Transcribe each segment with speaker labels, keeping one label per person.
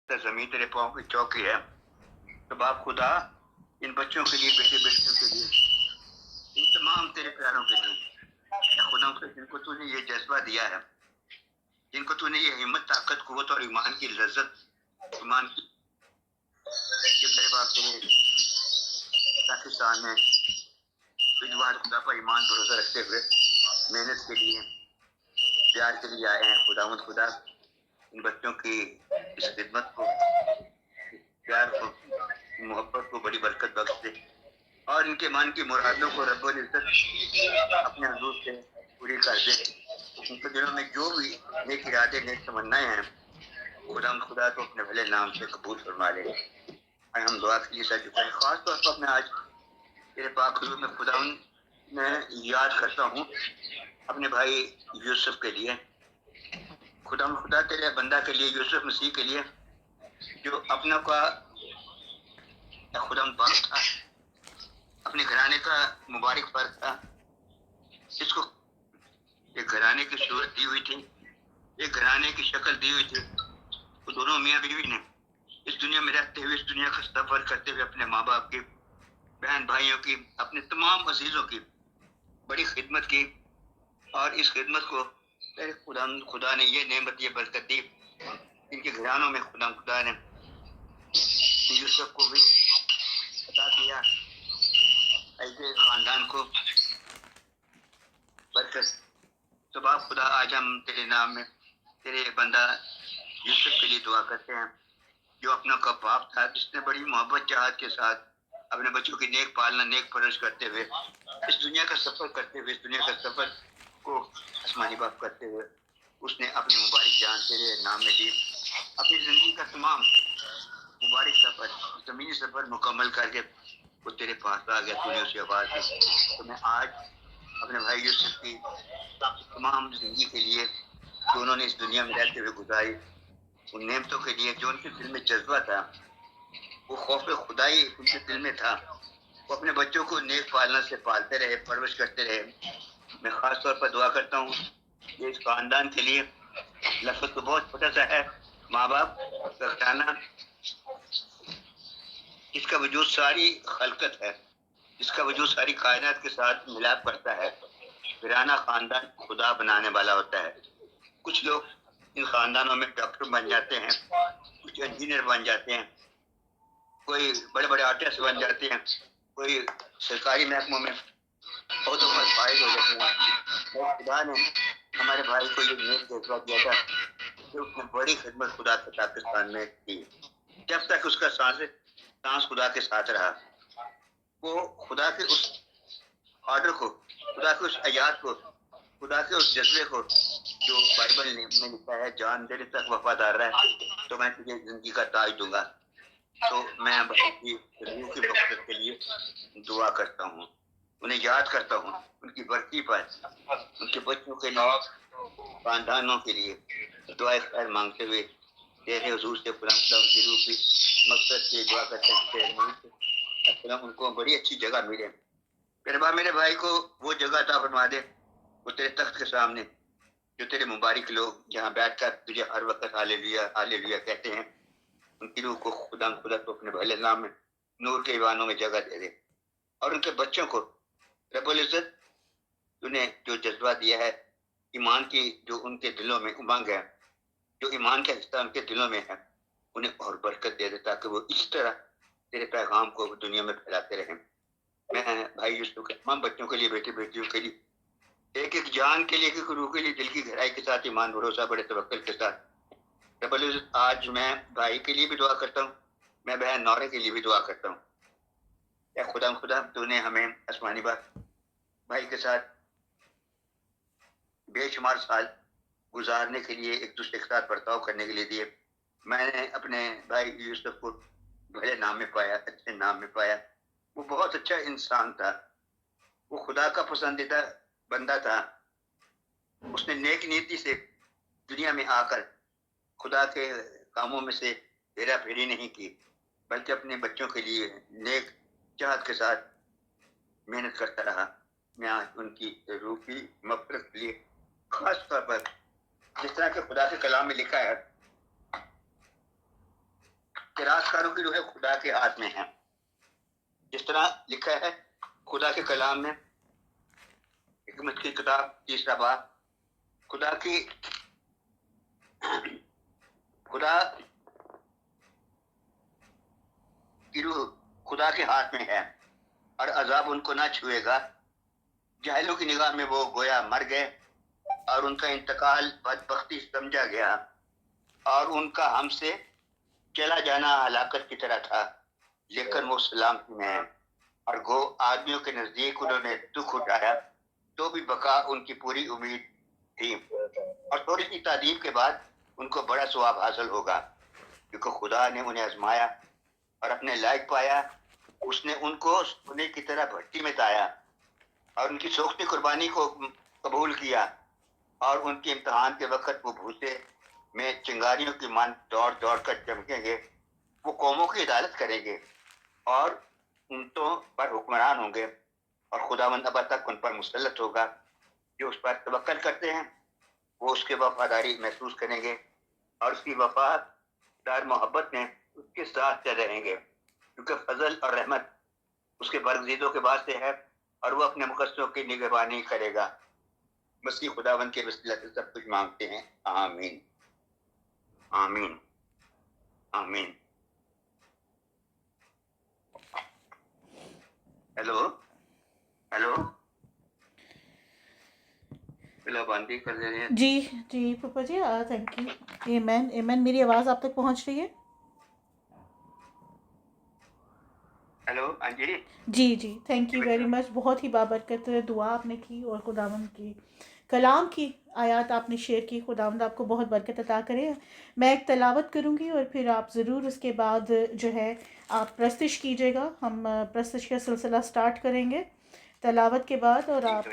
Speaker 1: زمین تیرے پاؤں کی چوکی ہے. تو باپ خدا ان بچوں کے لیے, بیٹے بیٹیوں کے لیے, ان تمام تیرے پیاروں کے لیے, خدا جن کو تو نے یہ جذبہ دیا ہے, جن کو تو نے یہ ہمت, طاقت, قوت اور ایمان کی لذت, ایمان کی تیرے باپ تیرے پاکستان میں خدا پر ایمان بھروسہ رکھتے ہوئے محنت کے لیے, پیار کے لیے آئے ہیں. خداوند خدا ان بچوں کی اس خدمت کو, پیار کو, محبت کو بڑی برکت بخش دے, اور ان کے من کی مرادوں کو رب العزت اپنے حضور سے پوری کر دے. ان کے دلوں میں جو بھی نیک ارادے, نیک تمنائیں ہیں, خدا کو اپنے بھلے نام سے قبول فرما لے. ہم دعا کے لیے سر جھکائیں. خاص طور پر میں آج تیرے پاک حضور میں خدا میں یاد کرتا ہوں اپنے بھائی یوسف کے لیے. خدا تیرے بندہ کے لیے, یوسف مسیح کے لیے, جو اپنا کا خدا باپ تھا, اپنے گھرانے کا مبارک فرد تھا, جس کو ایک گھرانے کی صورت دی ہوئی تھی, ایک گھرانے کی شکل دی ہوئی تھی. وہ دونوں میاں بیوی نے اس دنیا میں رہتے ہوئے, اس دنیا کا سفر کرتے ہوئے اپنے ماں باپ کی, بہن بھائیوں کی, اپنے تمام عزیزوں کی بڑی خدمت کی. اور اس خدمت کو خدا نے یہ نعمت, یہ برکت دی, ان کے گھرانوں میں خدا نے یوسف کو بھی عطا کیا, ایسے خاندان کو برکت. تو باپ خدا آج ہم تیرے نام میں تیرے بندہ یوسف کے لیے دعا کرتے ہیں, جو اپنا کا باپ تھا, جس نے بڑی محبت چاہت کے ساتھ اپنے بچوں کی نیک پالنا, نیک پرورش کرتے ہوئے, اس دنیا کا سفر کرتے ہوئے, اس دنیا کا سفر کو آسمانی باپ کرتے ہوئے, اس نے اپنی مبارک جان تیرے نام میں دی. اپنی زندگی کا تمام مبارک سفر, زمینی سفر مکمل کر کے وہ تیرے پاس آ گیا, تو نے اسے آواز دی. تو میں آج اپنے بھائی یوسف کی تمام زندگی کے لیے, جو انہوں نے اس دنیا میں رہتے ہوئے گزاری, ان نعمتوں کے لیے, جو ان کے دل میں جذبہ تھا, وہ خوف خدائی ان کے دل میں تھا, وہ اپنے بچوں کو نیک پالنا سے پالتے رہے, پرورش کرتے رہے. میں خاص طور پر دعا کرتا ہوں کہ اس خاندان کے لیے, لفظ تو بہت چھوٹا سا ہے, ماں باپ کا گھرانا, جس کا وجود ساری خلقت ہے, جس کا وجود ساری کائنات کے ساتھ ملاپ کرتا ہے, گھرانہ خاندان خدا بنانے والا ہوتا ہے. کچھ لوگ ان خاندانوں میں ڈاکٹر بن جاتے ہیں, کچھ انجینئر بن جاتے ہیں, کوئی بڑے بڑے آرٹسٹ بن جاتے ہیں, کوئی سرکاری محکموں میں بہتوں پر فائد ہو جاتے ہیں. خدا نے ہمارے بھائی کو یہ نیک جذبہ دیا تھا کہ اس نے بڑی خدمت خدا کے پاکستان میں کی. جب تک اس کا سانس خدا کے ساتھ رہا, وہ خدا کے اس آرڈر کو, خدا کے اس آیات کو, خدا کے اس جذبے کو, جو بائبل میں لکھا ہے, جان دینے تک وفادار رہے تو میں تجھے زندگی کا تاج دوں گا. تو میں بہت کی روح کی مقصد کے لیے دعا کرتا ہوں, انہیں یاد کرتا ہوں, ان کی برکی پر, ان کے بچوں کے لیے, خاندانوں کے لیے دعائے خیر مانگتے ہوئے تیرے حضور سے خدا ان کی روح کی مقصد کی دعا کرتے ہیں, خدا ان کو بڑی اچھی جگہ ملے. میرے بھائی کو وہ جگہ عطا فرما دے, وہ تیرے تخت کے سامنے, جو تیرے مبارک لوگ جہاں بیٹھ کر تجھے ہر وقت ہاللیلویا ہاللیلویا کہتے ہیں, ان کی روح کو خدا تو اپنے بھلے نام میں نور کے ایوانوں میں جگہ دے دے. اور ان کے بچوں کو رب العزت تو نے جو جذبہ دیا ہے, ایمان کی جو ان کے دلوں میں امنگ ہے, جو ایمان کا حصہ ان کے دلوں میں ہے, انہیں اور برکت دے دے تاکہ وہ اس طرح تیرے پیغام کو دنیا میں پھیلاتے رہیں. میں بھائی یوسف کے تمام بچوں کے لیے, بیٹی بیٹیوں کے لیے, ایک ایک جان کے لیے, ایک ایک روح کے لیے دل کی گہرائی کے ساتھ, ایمان بھروسہ, بڑے توکل کے ساتھ رب العزت آج میں بھائی کے لیے بھی دعا کرتا ہوں, میں بہن نورے کے لیے بھی دعا کرتا ہوں. اے خدا تو نے ہمیں آسمانی بھائی کے ساتھ بے شمار سال گزارنے کے لیے, ایک دوسرے کے ساتھ برتاؤ کرنے کے لیے دیے. میں نے اپنے بھائی یوسف کو بھلے نام میں پایا, اچھے نام میں پایا. وہ بہت اچھا انسان تھا, وہ خدا کا پسندیدہ بندہ تھا. اس نے نیک نیتی سے دنیا میں آ کر خدا کے کاموں میں سے ہیرا پھیری نہیں کی, بلکہ اپنے بچوں کے لیے نیک چاہت کے ساتھ محنت کرتا رہا. میں آج ان کی روح کی مغفرت کے لیے خاص طور پر, جس طرح کہ خدا کے کلام میں لکھا ہے, اعتراض کاروں کی روح خدا کے ہاتھ میں ہے. جس طرح لکھا ہے خدا کے کلام میں، حکمت کی کتاب 3 باب، خدا کی روح خدا کے ہاتھ میں ہے اور عذاب ان کو نہ چھوئے گا. جاہلوں کی نگاہ میں وہ گویا مر گئے اور ان کا انتقال بدبختی سمجھا گیا اور ان کا ہم سے چلا جانا ہلاکت کی طرح تھا، لیکن وہ سلامتی میں ہے. اور گو آدمیوں کے نزدیک انہوں نے دکھ اٹھایا تو بھی بقا ان کی پوری امید تھی، اور تھوڑی سی تعدیب کے بعد ان کو بڑا ثواب حاصل ہوگا، کیونکہ خدا نے انہیں آزمایا اور اپنے لائق پایا. اس نے ان کو سونے کی طرح بھٹی میں تایا اور ان کی سوختی قربانی کو قبول کیا، اور ان کے امتحان کے وقت وہ بھوسے میں چنگاریوں کی مان دوڑ دوڑ کر چمکیں گے. وہ قوموں کی عدالت کریں گے اور اونٹوں پر حکمران ہوں گے، اور خداوند ابد تک ان پر مسلط ہوگا. جو اس پر توکل کرتے ہیں وہ اس کے وفاداری محسوس کریں گے اور اس کی وفادار محبت میں اس کے ساتھ رہیں گے، کیونکہ فضل اور رحمت اس کے برگزیدوں کے واسطے ہے اور وہ اپنے مقدسوں کی نگہبانی کرے گا. مسیح خداوند کے وسیلہ سے سب کچھ مانگتے ہیں. آمین آمین آمین. ہیلو ہیلو بلا باندھی کر دے رہے ہیں.
Speaker 2: جی پپا جی، تھینک یو. Amen amen. میری آواز آپ تک پہنچ رہی ہے؟
Speaker 1: ہیلو ہاں جی
Speaker 2: جی تھینک یو ویری مچ. بہت ہی بابرکت دعا آپ نے کی اور خداوند کی کلام کی آیات آپ نے شیئر کی. خداوند آپ کو بہت برکت عطا کرے. میں ایک تلاوت کروں گی اور پھر آپ ضرور اس کے بعد جو ہے آپ پرستش کیجیے گا. ہم پرستش کا سلسلہ سٹارٹ کریں گے تلاوت کے بعد، اور آپ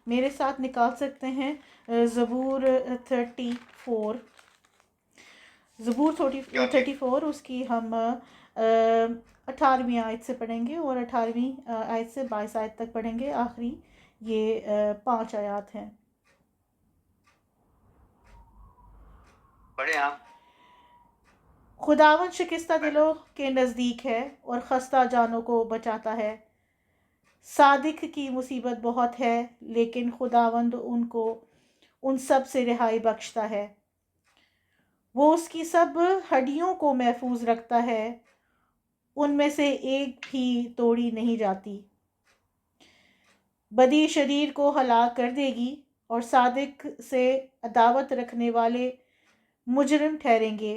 Speaker 2: میرے ساتھ نکال سکتے ہیں زبور 34. زبور 34 اس کی ہم 18ویں آیت سے پڑھیں گے اور 18ویں آیت سے 22 آیت تک پڑھیں گے. آخری یہ 5 آیات ہیں.
Speaker 1: پڑھیں آپ.
Speaker 2: خداوند شکستہ دلوں کے نزدیک ہے اور خستہ جانوں کو بچاتا ہے. صادق کی مصیبت بہت ہے لیکن خداوند ان سب سے رہائی بخشتا ہے. وہ اس کی سب ہڈیوں کو محفوظ رکھتا ہے، ان میں سے ایک بھی توڑی نہیں جاتی. بدی شریر کو ہلاک کر دے گی اور صادق سے عداوت رکھنے والے مجرم ٹھہریں گے.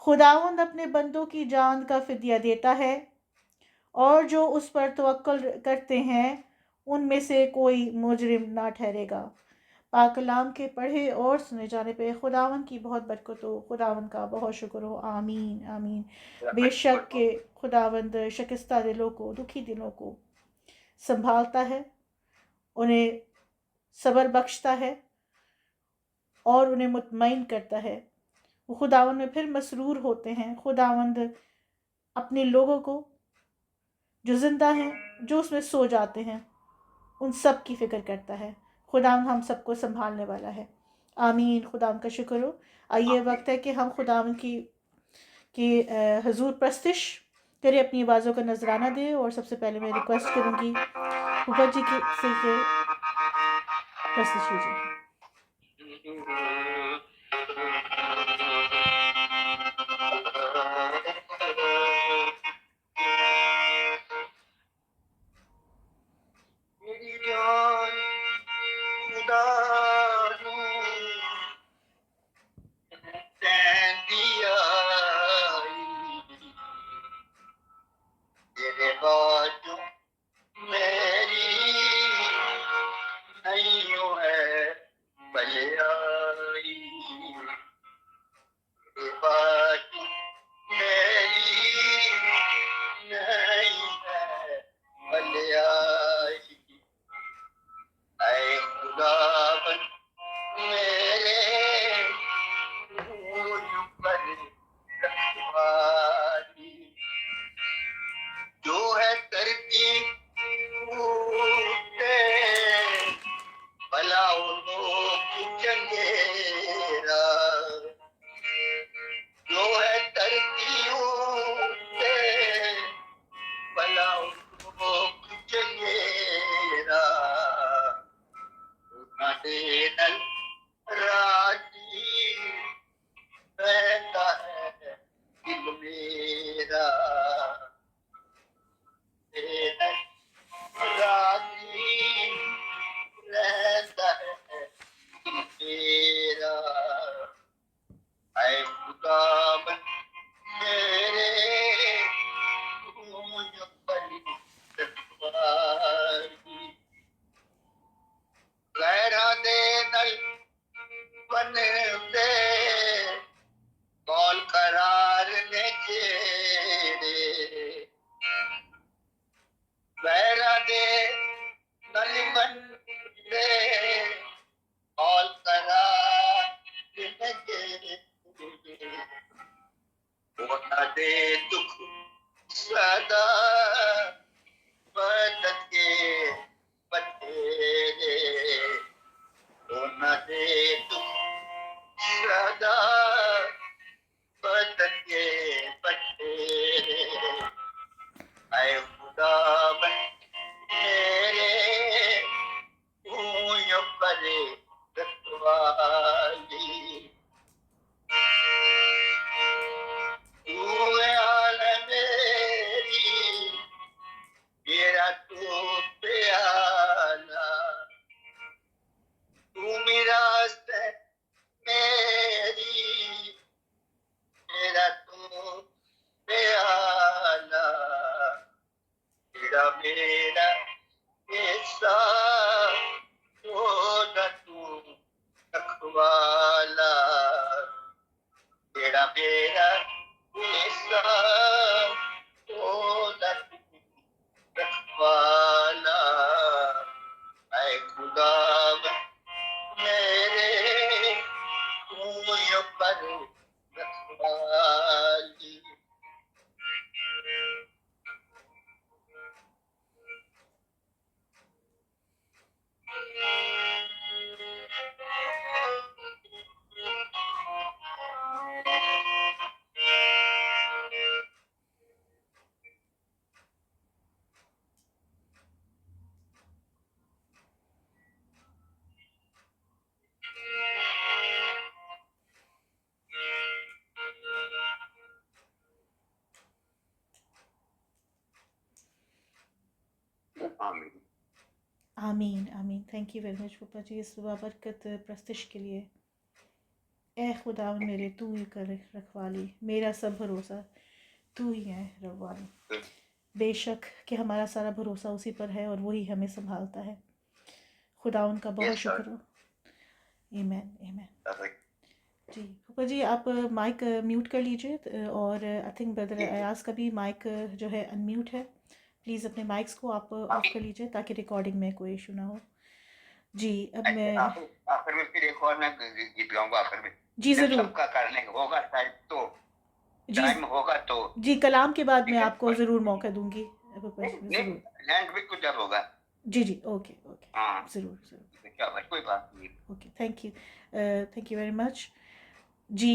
Speaker 2: خداوند اپنے بندوں کی جان کا فدیہ دیتا ہے اور جو اس پر توکل کرتے ہیں ان میں سے کوئی مجرم نہ ٹھہرے گا. پاک کلام کے پڑھے اور سنے جانے پہ خداوند کی بہت برکت ہو. خداوند کا بہت شکر ہو. آمین آمین. بے شک کہ خداوند شکستہ دلوں کو، دکھی دلوں کو سنبھالتا ہے، انہیں صبر بخشتا ہے اور انہیں مطمئن کرتا ہے. وہ خداوند میں پھر مسرور ہوتے ہیں. خداوند اپنے لوگوں کو جو زندہ ہیں، جو اس میں سو جاتے ہیں، ان سب کی فکر کرتا ہے. خداوند ہم سب کو سنبھالنے والا ہے. آمین. خداوند کا شکر ہو. آئیے وقت ہے کہ ہم خداوند کی حضور پرستش کرے، اپنی آوازوں کا نذرانہ دے. اور سب سے پہلے میں ریکویسٹ کروں گی پھوپھا جی سے کہ پرستش کیجیے.
Speaker 1: میری جان خدا دیا تیرے بات میری نہیں ہے دے دکھ سدا بدت کے پتھیرے نہ دے دکھ سدا بدت کے پتھیرے اے خدا میرے تو پر رکھوالی میرا تو پیالہ تو میرا میری میرا تو پیالہ میرا حصہ تو نہ تو رکھوالا میرا حصہ تو نہ تو رکھوالا اے خدا میرے تو پر رکھوالی آمین
Speaker 2: آمین آمین. تھینک یو ویری مچ پپا جی اس بابرکت پرستش کے لیے. اے خدا میرے تو ہی کر رکھوالی، میرا سب بھروسہ تو ہی ہے رب والی. بے شک کہ ہمارا سارا بھروسہ اسی پر ہے اور وہی ہمیں سنبھالتا ہے. خدا ان کا بہت شکر ہو. Amen amen. جی پپا جی آپ مائک میوٹ کر لیجئے اور آئی تھنک بردر ایاز کا بھی مائک جو ہے ان میوٹ ہے. پلیز اپنے مائکس کو آپ آف کر لیجئے تاکہ ریکارڈنگ میں کوئی ایشو نہ ہو. جی اب میں
Speaker 1: آخر میں پھر ایک اور میں گیت گاؤں گا آخر میں.
Speaker 2: جی ضرور.
Speaker 1: سب کا کرنے ہوگا ٹائم تو ٹائم ہوگا تو
Speaker 2: جی کلام کے بعد میں آپ کو ضرور موقع دوں گی پپا جی. ضرور
Speaker 1: لینڈ بھی کچھ جب ہوگا.
Speaker 2: جی جی اوکے اوکے.
Speaker 1: ہاں
Speaker 2: ضرور ضرور.
Speaker 1: کیا بات کوئی بات نہیں.
Speaker 2: Okay thank you very much. جی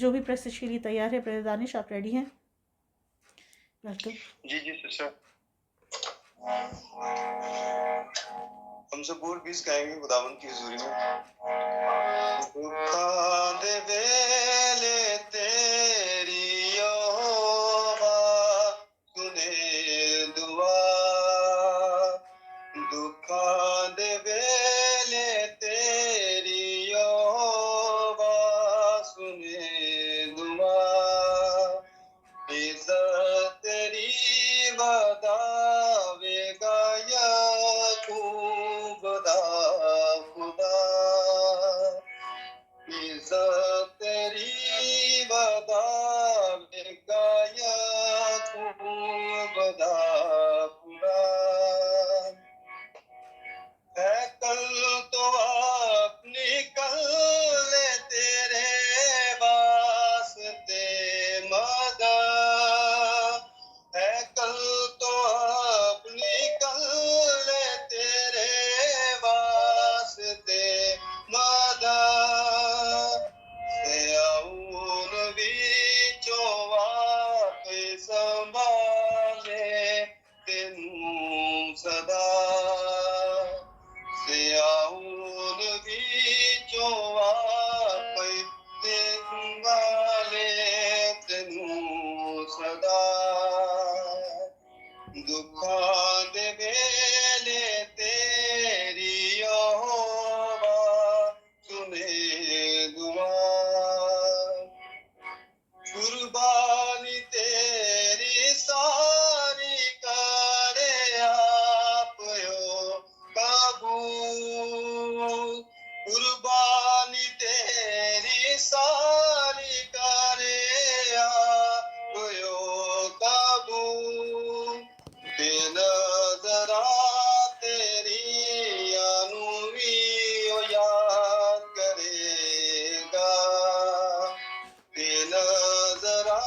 Speaker 2: جو بھی پریسٹیج کے لیے تیار ہے برادر دانش آپ ریڈی ہیں؟ ویلکم.
Speaker 1: جی جی سر. ہم زبور 20 گائیں گے خداوند کی حضوری میں. دکھا دے ویلے تیری یہوہ سنے دعا. دکھا دے ویلے تیری یہوہ سنے دعا. عزت تیری بداوے گا یعقوب دا خدا. عزت تیری بداوے گا یعقوب دا خدا. ہے کل تو اپنی کل تیرے واسطے مدد. ہے کل تو اپنی کل تیرے واسطے مدد. سیاؤن وچوں واقعی سنبھالے تینوں صدا. سیاؤن وچوں واقعی سنبھالے تینوں صدا. دکھاں دے ویلے تیری یہوہ سنے دعا. قربانی تیری ساری کرے آپ یو قبول. قربانی تیری ساری کرے آپ یو قبول. بے نظرہ تیری انوی یاد کرے گا. بے نظرہ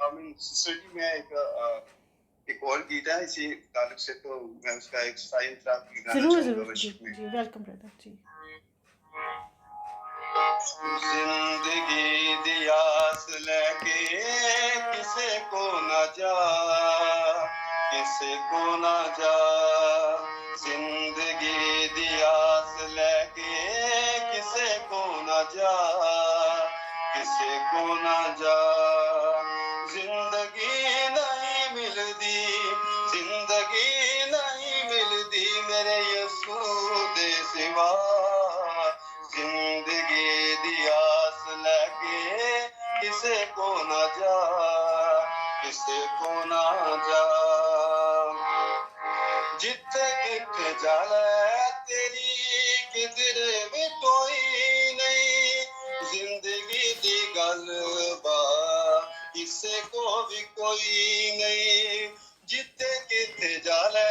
Speaker 3: آمین سسٹر جی میں ایک اور گیت ہے اسی تعلق سے تو میں اس کا ایک سائن آپ کی گانا
Speaker 2: ضرور
Speaker 3: چاہوں گا
Speaker 2: ضرور جی
Speaker 3: ورشپ میں
Speaker 2: جی ویلکم بردر جی
Speaker 3: زندگی دیاس لے کے کسے کو نہ جا کسے کو نہ جا زندگی دیاس لے کے کسے کو نہ جا کسے کو نہ جا زندگی نہیں ملتی زندگی نہیں ملتی میرے یسوع دے سوا زندگی دیاس لے کے کسے کو نہ جا کسے کو نہ جا جتھے کتھے جانا تیری کدھر بھی کوئی نہیں زندگی دی گل با کسے کو بھی کوئی نہیں جتھے کتھے جانا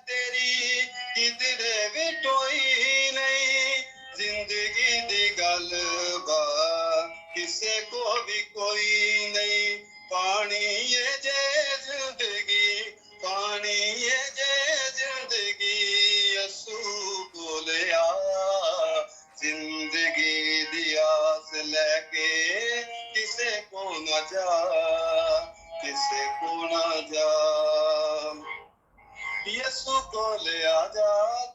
Speaker 3: تیری کدھر بھی کوئی نہیں زندگی دی گل با کسے کو بھی کوئی نہیں پانی یہ جے زندگی پانی یہ جے زندگی یسوع کو لیا زندگی دی آس لے کے کسے کو نہ جا کسے کو نہ جا یسوع کو لے آ جا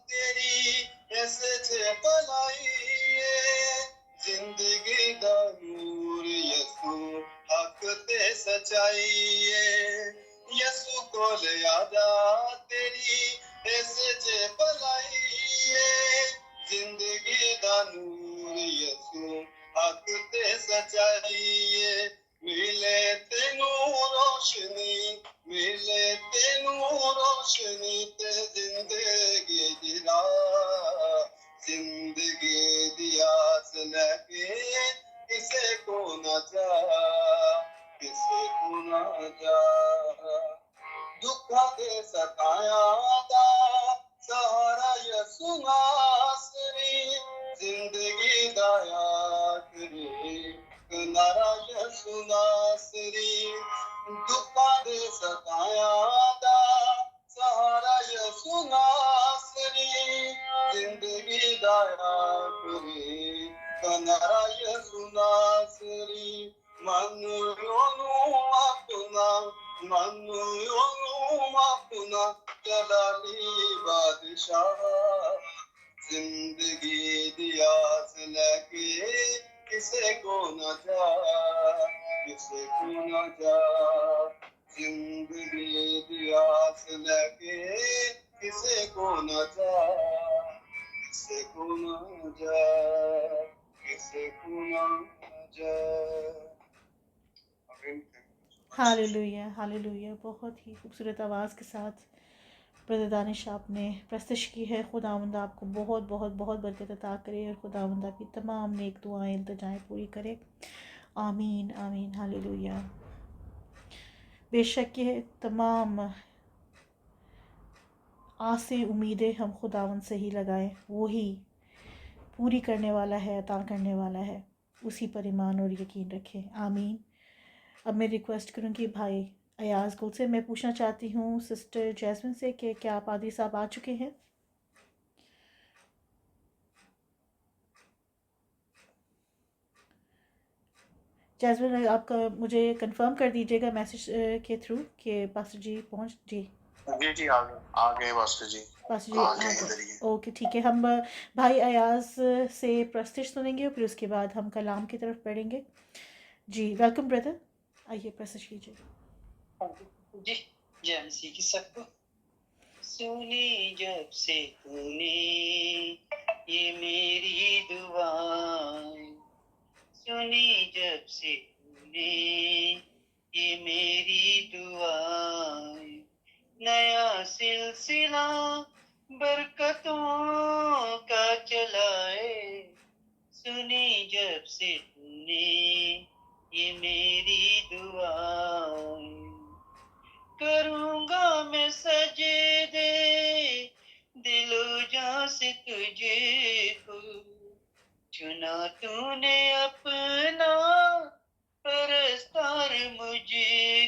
Speaker 3: تیری ایسے چھے بلائی زندگی دا نور یسوع حق تے سچائی یسوع کو لے آ جا تیری ایسے چھے بلائی زندگی دا نور یسوع حق تے سچائی ملے تینوں روشنی ملے تینوں روشنی تے زندگی دی راہ زندگی دی آس لے کے کسے کو نہ جا کسے کو نہ جا دکھا دے ستایا دا سہارا یسوع ناصری زندگی دا آخری کنارا یسوع ناصری دکھا دے ستایا دا سہارا یسوع ناصری زندگی دا آخری کنارا یسوع ناصری منو اپنا جلالی بادشاہ زندگی دی آس لے کے کسے کو نہ جا کسے کو نہ جا زندگی دی آس لے کے کسے کو نہ جا کسے کو نہ جا کسے کو نہ جا
Speaker 2: ہاللویہ ہاللویہ بہت ہی خوبصورت آواز کے ساتھ برادر دانش آپ نے پرستش کی ہے خداوند آپ کو بہت بہت بہت برکت عطا کرے اور خداوند آپ کی تمام نیک دعائیں التجائیں پوری کرے آمین آمین ہاللویہ بے شک یہ تمام آسیں امیدیں ہم خداوند سے ہی لگائیں وہی پوری کرنے والا ہے عطا کرنے والا ہے اسی پر ایمان اور یقین رکھیں آمین اب میں ریکویسٹ کروں گی بھائی ایاز گل سے میں پوچھنا چاہتی ہوں سسٹر جیسمن سے کہ کیا آپ عادی صاحب آ چکے ہیں جیسمن آپ کا مجھے کنفرم کر دیجیے گا میسج کے تھرو کہ پاسٹر جی پہنچ جی
Speaker 3: جی آ گئے پاسٹر جی
Speaker 2: پاسٹر جی آ گئے اوکے ٹھیک ہے ہم بھائی ایاز سے پرستش سنیں گے اور پھر اس کے بعد ہم کلام کی طرف پڑھیں گے جی ویلکم بردر آئیے پرستش کیجیے
Speaker 4: جی جے مسیح کی سب کو سنی جب سے تو نے یہ میری دعائیں سنی جب سے تو نے یہ میری دعائیں نیا سلسلہ برکتوں کا چلائے سنی جب سے تو نے یہ میری دعائیں کروں گا میں سجدے دل و جان سے تجھے کو چنا تو نے اپنا پرستار مجھے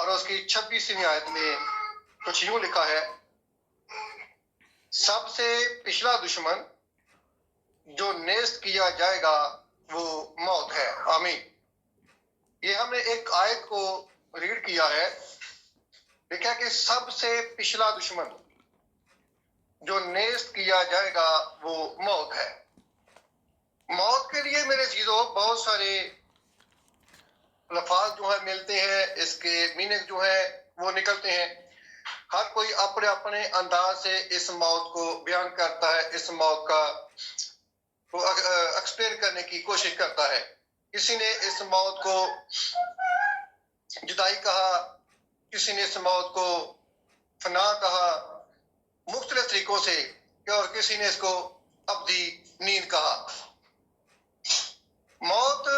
Speaker 5: اور اس کی 26ویں آیت میں کچھ یوں لکھا ہے، سب سے پچھلا دشمن جو نیست کیا جائے گا وہ موت ہے۔ آمین۔ یہ ہم نے ایک آیت کو ریڈ کیا ہے، دیکھا کہ سب سے پچھلا دشمن جو نیست کیا جائے گا وہ موت ہے۔ موت کے لیے میرے عزیزو بہت سارے لفاظ جو ہیں ملتے ہیں، اس کے میننگ جو ہیں وہ نکلتے ہیں۔ ہر کوئی اپنے اپنے انداز سے اس موت کو بیان کرتا ہے، اس موت کا ایکسپلین کرنے کی کوشش کرتا ہے۔ کسی نے اس موت کو جدائی کہا، کسی نے اس موت کو فنا کہا، مختلف طریقوں سے، اور کسی نے اس کو ابدی نیند کہا۔ موت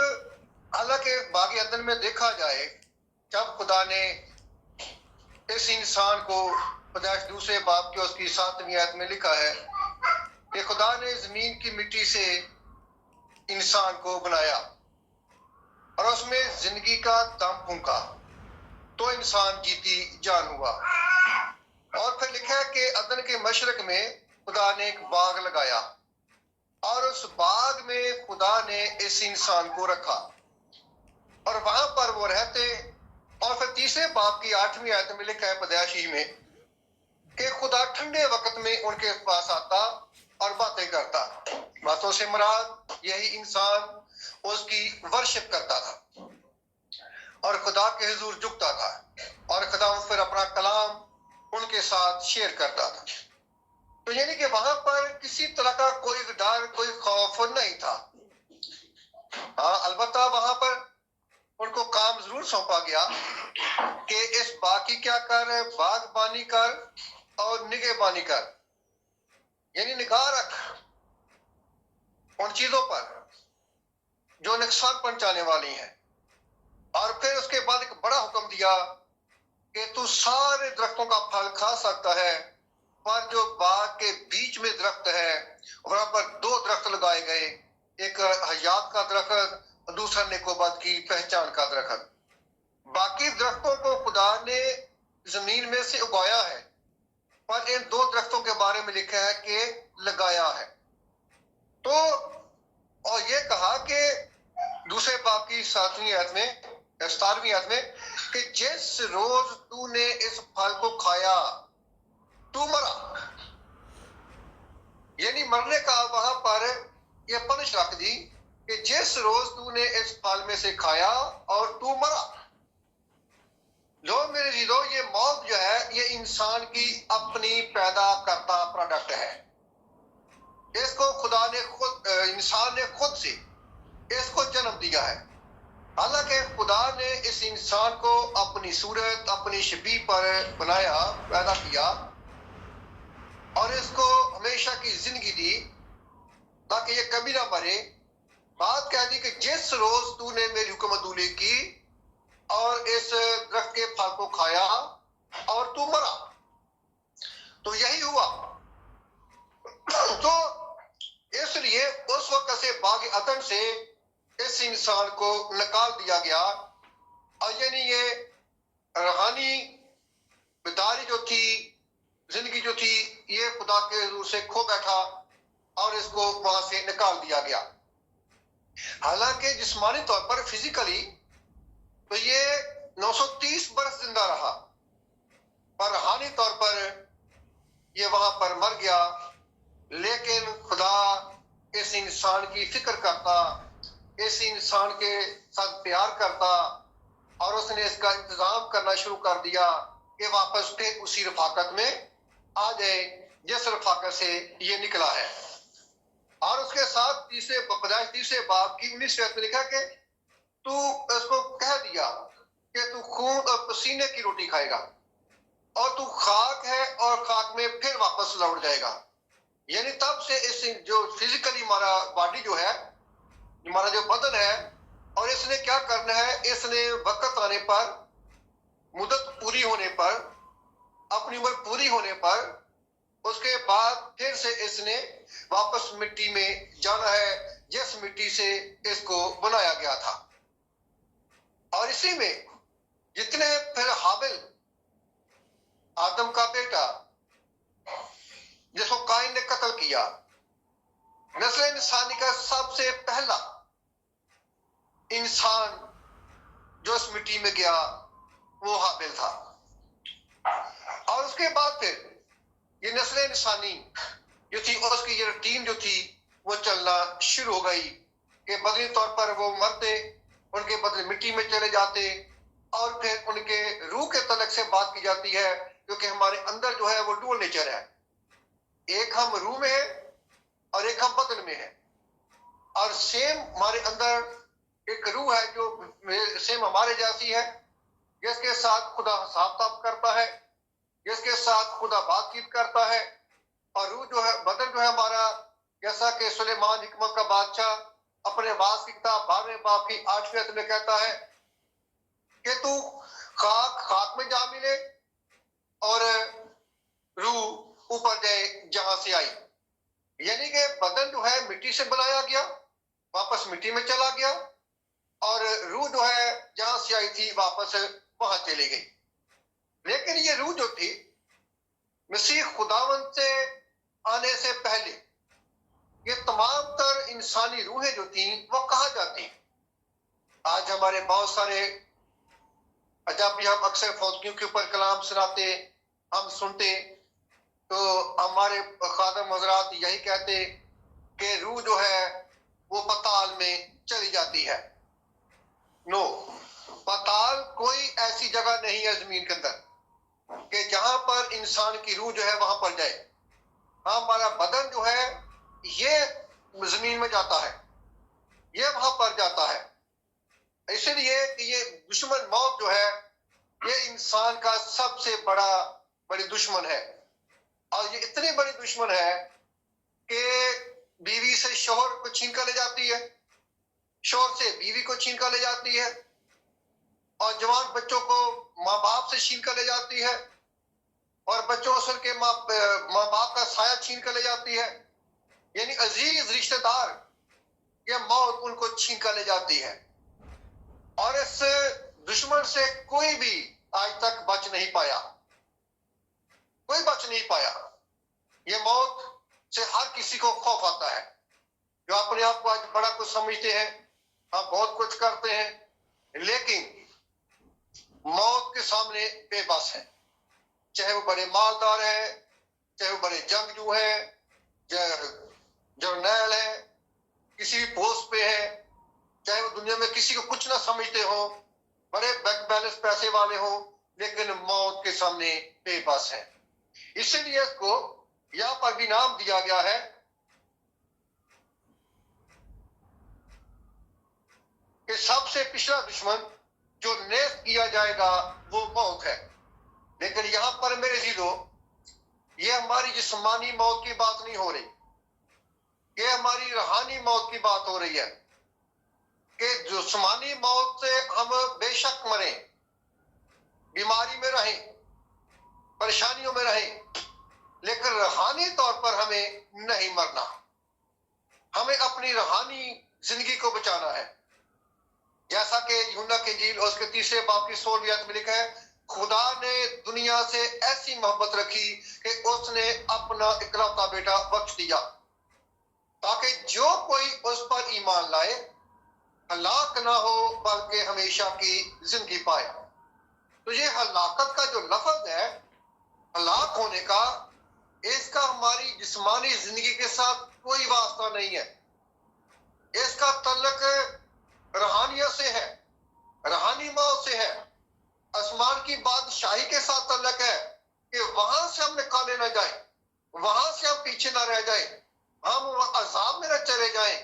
Speaker 5: حالانکہ باغ عدن میں دیکھا جائے، جب خدا نے اس انسان کو پیدائش دوسرے باب کے اس کی 7ویں آیت میں لکھا ہے کہ خدا نے زمین کی مٹی سے انسان کو بنایا اور اس میں زندگی کا دم پھونکا تو انسان جیتی جان ہوا۔ اور پھر لکھا ہے کہ عدن کے مشرق میں خدا نے ایک باغ لگایا اور اس باغ میں خدا نے اس انسان کو رکھا اور وہاں پر وہ رہتے۔ اور پھر تیسرے باب کی 8ویں آیت میں لکھا ہے پیدائشی میں کہ خدا ٹھنڈے وقت میں ان کے پاس آتا اور باتیں کرتا۔ باتوں سے مراد یہی انسان اس کی ورشپ کرتا تھا اور خدا کے حضور جھکتا تھا اور خدا پھر اپنا کلام ان کے ساتھ شیئر کرتا تھا۔ تو یعنی کہ وہاں پر کسی طرح کا کوئی ڈر، کوئی خوف نہیں تھا۔ ہاں البتہ وہاں پر ان کو کام ضرور سونپا گیا کہ اس باغ کی کیا کر، باغ بانی کر اور نگہ بانی کر، یعنی نگاہ رکھ ان چیزوں پر جو نقصان پہنچانے والی ہیں۔ اور پھر اس کے بعد ایک بڑا حکم دیا کہ تو سارے درختوں کا پھل کھا سکتا ہے، پر جو باغ کے بیچ میں درخت ہے وہاں پر 2 درخت لگائے گئے، ایک حیات کا درخت، دوسرا نیک و بد کی پہچان کا درخت۔ باقی درختوں کو خدا نے زمین میں سے اگایا ہے، پر ان 2 درختوں کے بارے میں لکھا ہے کہ لگایا ہے۔ تو اور یہ کہا کہ دوسرے باب کی 7ویں آیت میں 17ویں آیت میں کہ جس روز تو نے اس پھل کو کھایا تو مرا، یعنی مرنے کا وہاں پر یہ پنش رکھ دی کہ جس روز تو نے اس پھل میں سے کھایا اور تو مرا۔ جو میرے عزیزو یہ موت جو ہے یہ انسان کی اپنی پیدا کرتا پروڈکٹ ہے۔ اس کو خدا نے خود، انسان نے خود سے اس کو جنم دیا ہے۔ حالانکہ خدا نے اس انسان کو اپنی صورت، اپنی شبیہ پر بنایا، پیدا کیا اور اس کو ہمیشہ کی زندگی دی تاکہ یہ کبھی نہ مرے۔ بات کہہ دی کہ جس روز تو نے میری حکم عدولی کی اور اس درخت کے پھل کو کھایا اور تو مرا، تو یہی ہوا۔ تو اس لیے اس وقت سے باغ عدن سے اس انسان کو نکال دیا گیا، اور یعنی یہ روحانی بیداری جو تھی، زندگی جو تھی، یہ خدا کے حضور سے کھو بیٹھا اور اس کو وہاں سے نکال دیا گیا۔ حالانکہ جسمانی طور پر فزیکلی تو یہ 930 برس زندہ رہا، پر روحانی طور پر یہ وہاں پر مر گیا۔ لیکن خدا اس انسان کی فکر کرتا، اس انسان کے ساتھ پیار کرتا، اور اس نے اس کا انتظام کرنا شروع کر دیا کہ واپس پھر اسی رفاقت میں آ جائے جس رفاقت سے یہ نکلا ہے۔ اور اس کے ساتھ تیسرے باب کی 19ویں آیت میں لکھا کہ تو اس کو کہہ دیا کہ تو خون اور پسینے کی روٹی کھائے گا اور تو خاک ہے اور خاک میں پھر واپس لوٹ جائے گا۔ یعنی تب سے اس جو فزیکلی ہمارا باڈی جو ہے، ہمارا جو بدن ہے، اور اس نے کیا کرنا ہے، اس نے وقت آنے پر، مدت پوری ہونے پر، اپنی عمر پوری ہونے پر، اس کے بعد پھر سے اس نے واپس مٹی میں جانا ہے جس مٹی سے اس کو بنایا گیا تھا۔ اور اسی میں جتنے پھر حابل آدم کا بیٹا جس کو قائن نے قتل کیا، نسل انسانی کا سب سے پہلا انسان جو اس مٹی میں گیا وہ حابل تھا. اور اس کے بعد پھر یہ نسل انسانی جو تھی اور اس کی یہ روٹین جو تھی وہ چلنا شروع ہو گئی کہ بدنی طور پر وہ مرتے، ان کے بدلے مٹی میں چلے جاتے، اور پھر ان کے روح کے تعلق سے بات کی جاتی ہے کیونکہ ہمارے اندر جو ہے وہ ڈول نیچر ہے. ایک ہم روح میں ہے اور ایک ہم بدن میں ہے، اور سیم ہمارے اندر ایک روح ہے جو سیم ہمارے جیسی ہے، جس کے ساتھ خدا حساب کتاب کرتا ہے، جس کے ساتھ خدا بات چیت کرتا ہے. اور روح جو ہے، بدن جو ہے ہمارا، جیسا کہ سلیمان حکمت کا بادشاہ اپنے واعظ کی کتاب 12 باب کی 8ویں آیت میں کہتا ہے کہ تو خاک میں جا ملے اور روح اوپر جائے جہاں سے آئی. یعنی کہ بدن جو ہے مٹی سے بنایا گیا، واپس مٹی میں چلا گیا، اور روح جو ہے جہاں سے آئی تھی واپس وہاں چلی گئی. لیکن یہ روح جو تھی مسیح خداوند سے آنے سے پہلے یہ تمام تر انسانی روحیں جو تھیں وہ کہاں جاتی ہیں؟ آج ہمارے بہت سارے جب بھی ہم اکثر فوتگیوں کے اوپر کلام سناتے، ہم سنتے، تو ہمارے خادم حضرات یہی کہتے کہ روح جو ہے وہ پتال میں چلی جاتی ہے. نو، پتال کوئی ایسی جگہ نہیں ہے زمین کے اندر کہ جہاں پر انسان کی روح جو ہے وہاں پر جائے. ہاں، ہمارا بدن جو ہے یہ زمین میں جاتا ہے، یہ وہاں پر جاتا ہے. اس لیے کہ یہ دشمن موت جو ہے یہ انسان کا سب سے بڑی دشمن ہے. اور یہ اتنی بڑی دشمن ہے کہ بیوی سے شوہر کو چھین کر لے جاتی ہے، شوہر سے بیوی کو چھین کر لے جاتی ہے، اور جوان بچوں کو ماں باپ سے چھین کر لے جاتی ہے، اور بچوں سے کے ماں باپ کا سایہ چھین کر لے جاتی ہے. یعنی عزیز رشتہ دار یہ موت ان کو چھین کر لے جاتی ہے. اور اس دشمن سے کوئی بھی آج تک بچ نہیں پایا، کوئی بچ نہیں پایا. یہ موت سے ہر کسی کو خوف آتا ہے. جو اپنے آپ کو آج بڑا کچھ سمجھتے ہیں، ہم بہت کچھ کرتے ہیں، لیکن موت کے سامنے بے بس ہے. چاہے وہ بڑے مالدار ہیں، چاہے وہ بڑے جنگجو ہیں، جرنیل ہیں، کسی بھی پوسٹ پہ ہیں، چاہے وہ دنیا میں کسی کو کچھ نہ سمجھتے ہوں، بڑے بینک بیلنس پیسے والے ہوں، لیکن موت کے سامنے بے بس ہے. اسی لیے اس کو یہاں پر بھی نام دیا گیا ہے کہ سب سے پچھلا دشمن جو نیست کیا جائے گا وہ موت ہے. لیکن یہاں پر میرے عزیزو یہ ہماری جسمانی موت کی بات نہیں ہو رہی، یہ ہماری روحانی موت کی بات ہو رہی ہے. کہ جسمانی موت سے ہم بے شک مریں، بیماری میں رہیں، پریشانیوں میں رہیں، لیکن روحانی طور پر ہمیں نہیں مرنا. ہمیں اپنی روحانی زندگی کو بچانا ہے. جیسا کہ یوحنا کی انجیل اور اس کے 3 باب کی 16ویں آیت میں لکھا ہے، خدا نے دنیا سے ایسی محبت رکھی کہ اس نے اپنا اکلوتا بیٹا بخش دیا تاکہ جو کوئی اس پر ایمان لائے ہلاک نہ ہو بلکہ ہمیشہ کی زندگی پائے. تو یہ ہلاکت کا جو لفظ ہے، ہلاک ہونے کا، اس کا ہماری جسمانی زندگی کے ساتھ کوئی واسطہ نہیں ہے. اس کا تعلق روحانیت سے ہے، روحانی موت سے ہے. آسمان کی بادشاہی کے ساتھ تعلق ہے کہ وہاں سے ہم نکالے نہ جائیں، وہاں سے ہم پیچھے نہ رہ جائیں، ہم عذاب میں نہ چلے جائیں.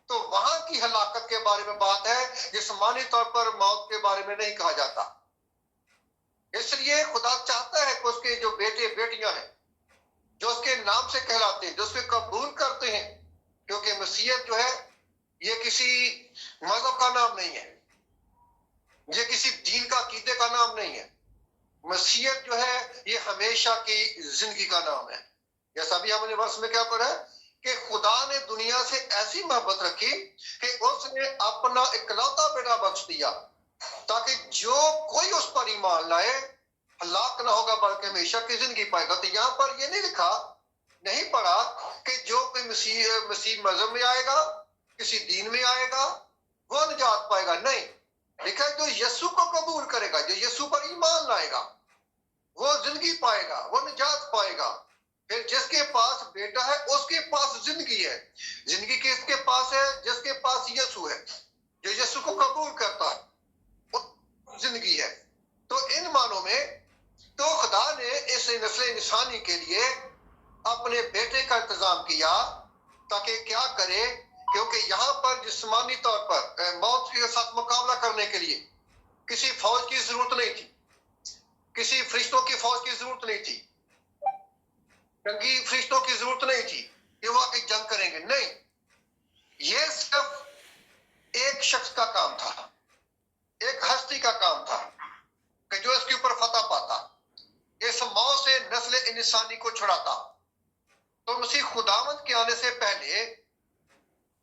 Speaker 5: تو وہاں کی ہلاکت کے بارے میں بات ہے، جسمانی طور پر موت کے بارے میں نہیں کہا جاتا. اس لیے خدا چاہتا ہے کہ اس کے جو بیٹے بیٹیاں ہیں جو اس کے نام سے کہلاتے ہیں، جو اس کو قبول کرتے ہیں، کیونکہ مسیحیت جو ہے یہ کسی مذہب کا نام نہیں ہے، یہ کسی دین کا عقیدے کا نام نہیں ہے. مسیحیت جو ہے یہ ہمیشہ کی زندگی کا نام ہے. جیسا بھی ہم نے ورس میں کیا پڑھا ہے کہ خدا نے دنیا سے ایسی محبت رکھی کہ اس نے اپنا اکلوتا بیٹا بخش دیا تاکہ جو کوئی اس پر ایمان لائے ہلاک نہ ہوگا بلکہ ہمیشہ کی زندگی پائے گا. تو یہاں پر یہ نہیں لکھا، نہیں پڑھا کہ جو کوئی مسیح مذہب میں آئے گا، کسی دین میں آئے گا، وہ نجات پائے گا. نہیں، لکھا ہے جو یسوع کو قبول کرے گا، جو یسوع پر ایمان لائے گا، وہ زندگی پائے گا، وہ نجات پائے گا. پھر جس کے پاس بیٹا ہے اس کے پاس زندگی ہے. زندگی کس کے پاس ہے؟ جس کے پاس یسوع ہے. جو یسوع کو قبول کرتا ہے وہ زندگی ہے. تو ان معنوں میں تو خدا نے اس نسل انسانی کے لیے اپنے بیٹے کا انتظام کیا تاکہ کیا کرے، کیونکہ یہاں پر جسمانی طور پر موت کے ساتھ مقابلہ کرنے کے لیے کسی فوج کی ضرورت نہیں تھی، کسی فرشتوں کی فوج کی ضرورت نہیں تھی، جنگی فرشتوں کی ضرورت نہیں تھی کہ وہ آگے جنگ کریں گے. نہیں، یہ صرف ایک شخص کا کام تھا، ایک ہستی کا کام تھا کہ جو اس کے اوپر فتح پاتا، اس موت سے نسل انسانی کو چھڑاتا. تو مسیح خداوند کے آنے سے پہلے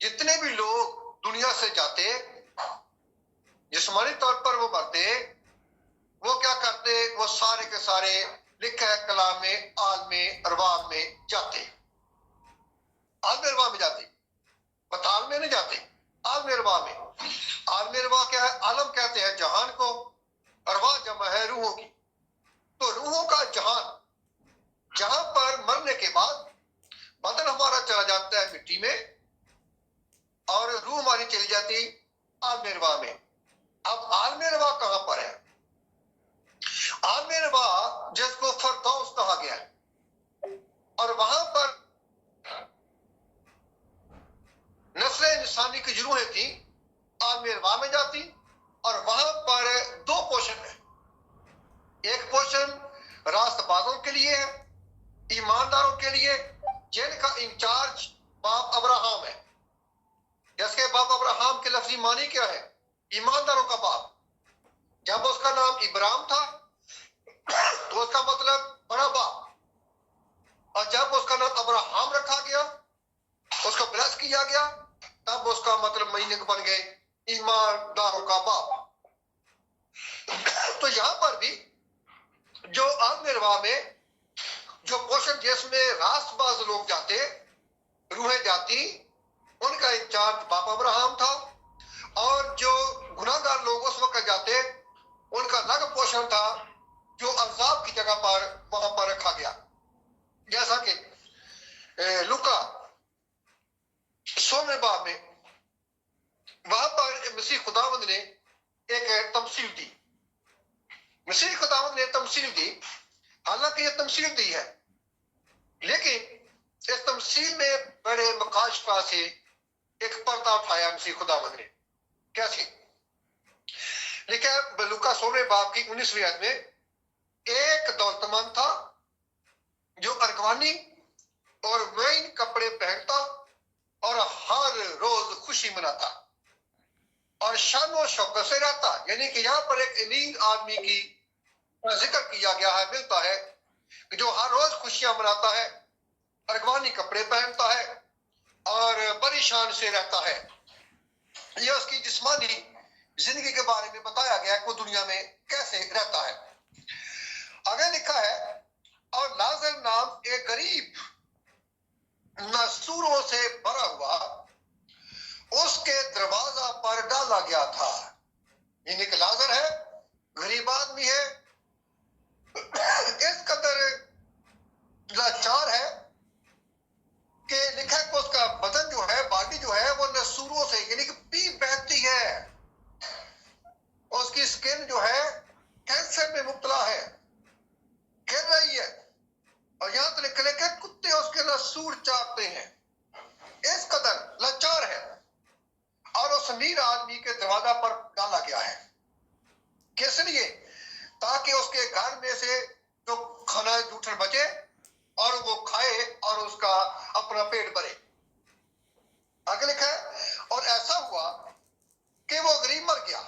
Speaker 5: جتنے بھی لوگ دنیا سے جاتے، جسمانی طور پر وہ مرتے، وہ کیا کرتے؟ وہ سارے کے سارے لکھا ہے کلام میں عالم ارواح میں جاتے، عالم ارواح میں جاتے، پتال میں نہیں جاتے، عالم ارواح میں. عالم ارواح کیا ہے؟ عالم کہتے ہیں جہان کو، ارواح جمع ہے روحوں کی. تو روحوں کا جہان، جہاں پر مرنے کے بعد بدن ہمارا چلا جاتا ہے مٹی میں اور روح ہماری چلی جاتی عالم ارواح میں. اب عالم ارواح کہاں پر ہے؟ عالم ارواح جس کو فردوس کہا گیا ہے، اور وہاں پر نسل انسانی کی جو روحیں تھیں عالم ارواح میں جاتی، اور وہاں پر دو پورشن ہیں. ایک پورشن راست بازوں کے لیے ہے، ایمانداروں کے لیے، جن کا انچارج باپ ابراہم ہے. جس کے باپ ابراہم کے لفظی معنی کیا ہے؟ ایمانداروں کا باپ. جب اس کا نام ابراہم تھا تو اس کا مطلب بڑا باپ، اور جب اس کا نام ابراہم رکھا گیا، اس کو بلس کیا گیا، تب اس کا مطلب مہینے بن گئے ایمانداروں کا باپ. تو یہاں پر بھی جو عالم ارواح میں جو پورشن جس میں راست باز لوگ جاتے، روحیں جاتی، ان کا انچارج باپ ابراہم تھا. اور جو گناہ گار لوگ اس وقت جاتے، ان کا الگ پورشن تھا جو عذاب کی جگہ پر وہاں پر رکھا گیا. جیسا کہ لوکا 16 باب میں وہاں پر مسیح خداوند نے ایک تمثیل دی. مسیح خداوند نے تمثیل دی، حالانکہ یہ تمثیل دی ہے، لیکن اس تمثیل میں بڑے مکاشفہ سے ایک پردہ اٹھایا مسیح خداوند نے. کیسے؟ لکھا ہے لوکا 16 باب کی 19ویں آیت میں، ایک دولت مند تھا جو ارغوانی اور وین کپڑے پہنتا اور ہر روز خوشی مناتا اور شان و شوکت سے رہتا. یعنی کہ یہاں پر ایک امیر آدمی کی ذکر کیا گیا ہے، ملتا ہے کہ جو ہر روز خوشیاں مناتا ہے، ارغوانی کپڑے پہنتا ہے اور بڑی شان سے رہتا ہے. یہ اس کی جسمانی زندگی کے بارے میں بتایا گیا کہ وہ دنیا میں کیسے رہتا ہے. آگے لکھا ہے، اور لازر نام ایک غریب نسوروں سے بھرا ہوا اس کے دروازہ پر ڈالا گیا تھا. یعنی کہ لازر ہے، غریب آدمی ہے، اس قدر لاچار ہے کہ لکھا ہے کہ اس کا بدن جو ہے، باڈی جو ہے، وہ نسوروں سے یعنی کہ پیپ بہتی ہے. اس کی سکن جو ہے کینسر میں مبتلا ہے، گر رہی ہے، اور یہاں تو لکھ لے کہ کتے اس کے نسور چاٹتے ہیں. اس قدر لاچار ہے، اور اس امیر آدمی کے دروازہ پر ڈالا گیا ہے. کس لیے؟ تاکہ اس کے گھر میں سے جو کھانا جوٹھن بچے اور وہ کھائے اور اس کا اپنا پیٹ بھرے. آگے لکھا ہے، اور ایسا ہوا کہ وہ غریب مر گیا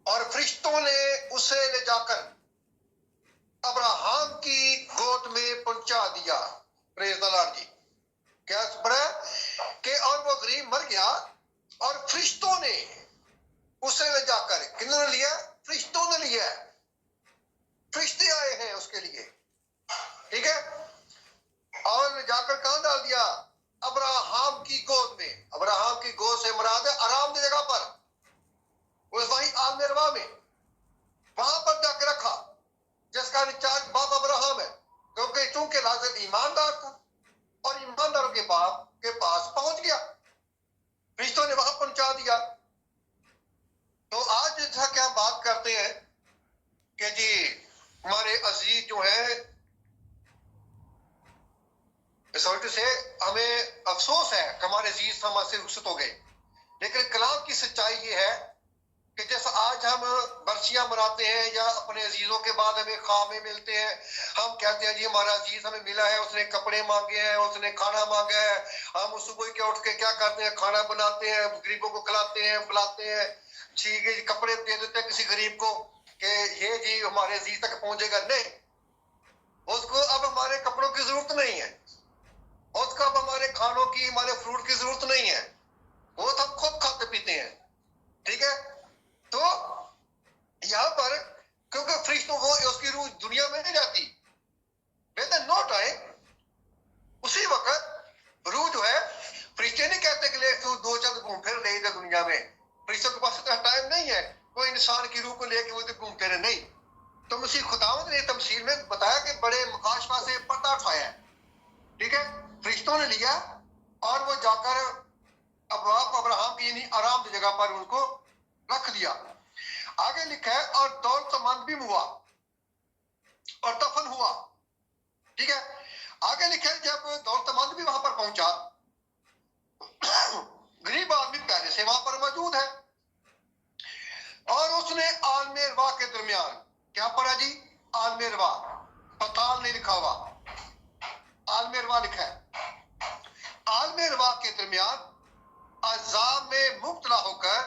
Speaker 5: اور فرشتوں نے اسے لے جا کر ابراہم کی گود میں پہنچا دیا. پریز دی لارڈ جی. کیا پڑھا کہ اور وہ غریب مر گیا اور فرشتوں نے اسے لے جا کر کنہوں نے لیا؟ فرشتوں نے لیا ہے، فرشتے آئے ہیں اس کے لیے، ٹھیک ہے، اور لے جا کر کہاں ڈال دیا؟ ابراہم کی گود میں۔ ابراہم کی گود سے مراد ہے آرام کی جگہ پر، وہیں عالم ارواح میں، وہاں پر جا کے رکھا، جس کا انچارج باپ ابراہم ہے، کیونکہ چونکہ لازر ایماندار تھا اور ایمانداروں کے باپ کے پاس پہنچ گیا، فرشتوں نے وہاں پہنچا دیا۔ تو آج جیسا کہ ہم بات کرتے ہیں کہ جی ہمارے عزیز جو ہیں، اس وجہ سے ہمیں افسوس ہے کہ ہمارے عزیز ہمارے سے رخصت ہو گئے، لیکن کلام کی سچائی یہ ہے کہ جیسا آج ہم برسیاں مناتے ہیں یا اپنے عزیزوں کے بعد ہمیں خواب میں ملتے ہیں، ہم کہتے ہیں جی ہمارا عزیز ہمیں ملا ہے، اس نے کپڑے مانگے ہیں، اس نے کھانا مانگا ہے، ہم صبح کے اٹھ کے کیا کرتے ہیں؟ کھانا بناتے ہیں، غریبوں کو کھلاتے ہیں، بلاتے ہیں، ٹھیک ہے، کپڑے دے دیتے ہیں کسی غریب کو کہ یہ جی ہمارے عزیز تک پہنچے گا۔ نہیں، اس کو اب ہمارے کپڑوں کی ضرورت نہیں ہے، اس کو اب ہمارے کھانوں کی، ہمارے فروٹ کی ضرورت نہیں ہے، وہ تو ہم خود کھاتے پیتے ہیں، ٹھیک ہے۔ تو یہاں پر کیونکہ فرشتوں کو اس کی روح دنیا میں نہیں جاتی، بہتر نوٹ آئے اسی وقت روح جو ہے، فرشتے نہیں کہتے کہ لے تو دو چند گھوم پھر لے ادھر دنیا میں، فرشتوں کے پاس اتنا ٹائم نہیں ہے کوئی انسان کی روح کو لے کے وہ ادھر گھوم پھرے، نہیں۔ تو مسیح خداوند نے تمثیل میں بتایا کہ بڑے مکاشفہ سے پردہ اٹھایا ہے، ٹھیک ہے، فرشتوں نے لیا اور وہ جا کر باپ ابراہم کی یعنی آرام کی جگہ پر ان کو رکھ دیا۔ آگے لکھا ہے اور دولت مند بھی ہوا اور دفن ہوا، ٹھیک ہے۔ آگے لکھا ہے جب دولت مند بھی وہاں پر پہنچا، غریب آدمی پہلے سے وہاں پر موجود ہے، اور اس نے عالم ارواح کے درمیان کیا پڑھا جی؟ عالم ارواح، پتال نہیں لکھا ہوا، عالم ارواح لکھا ہے۔ عالم ارواح کے درمیان عذاب میں مبتلا ہو کر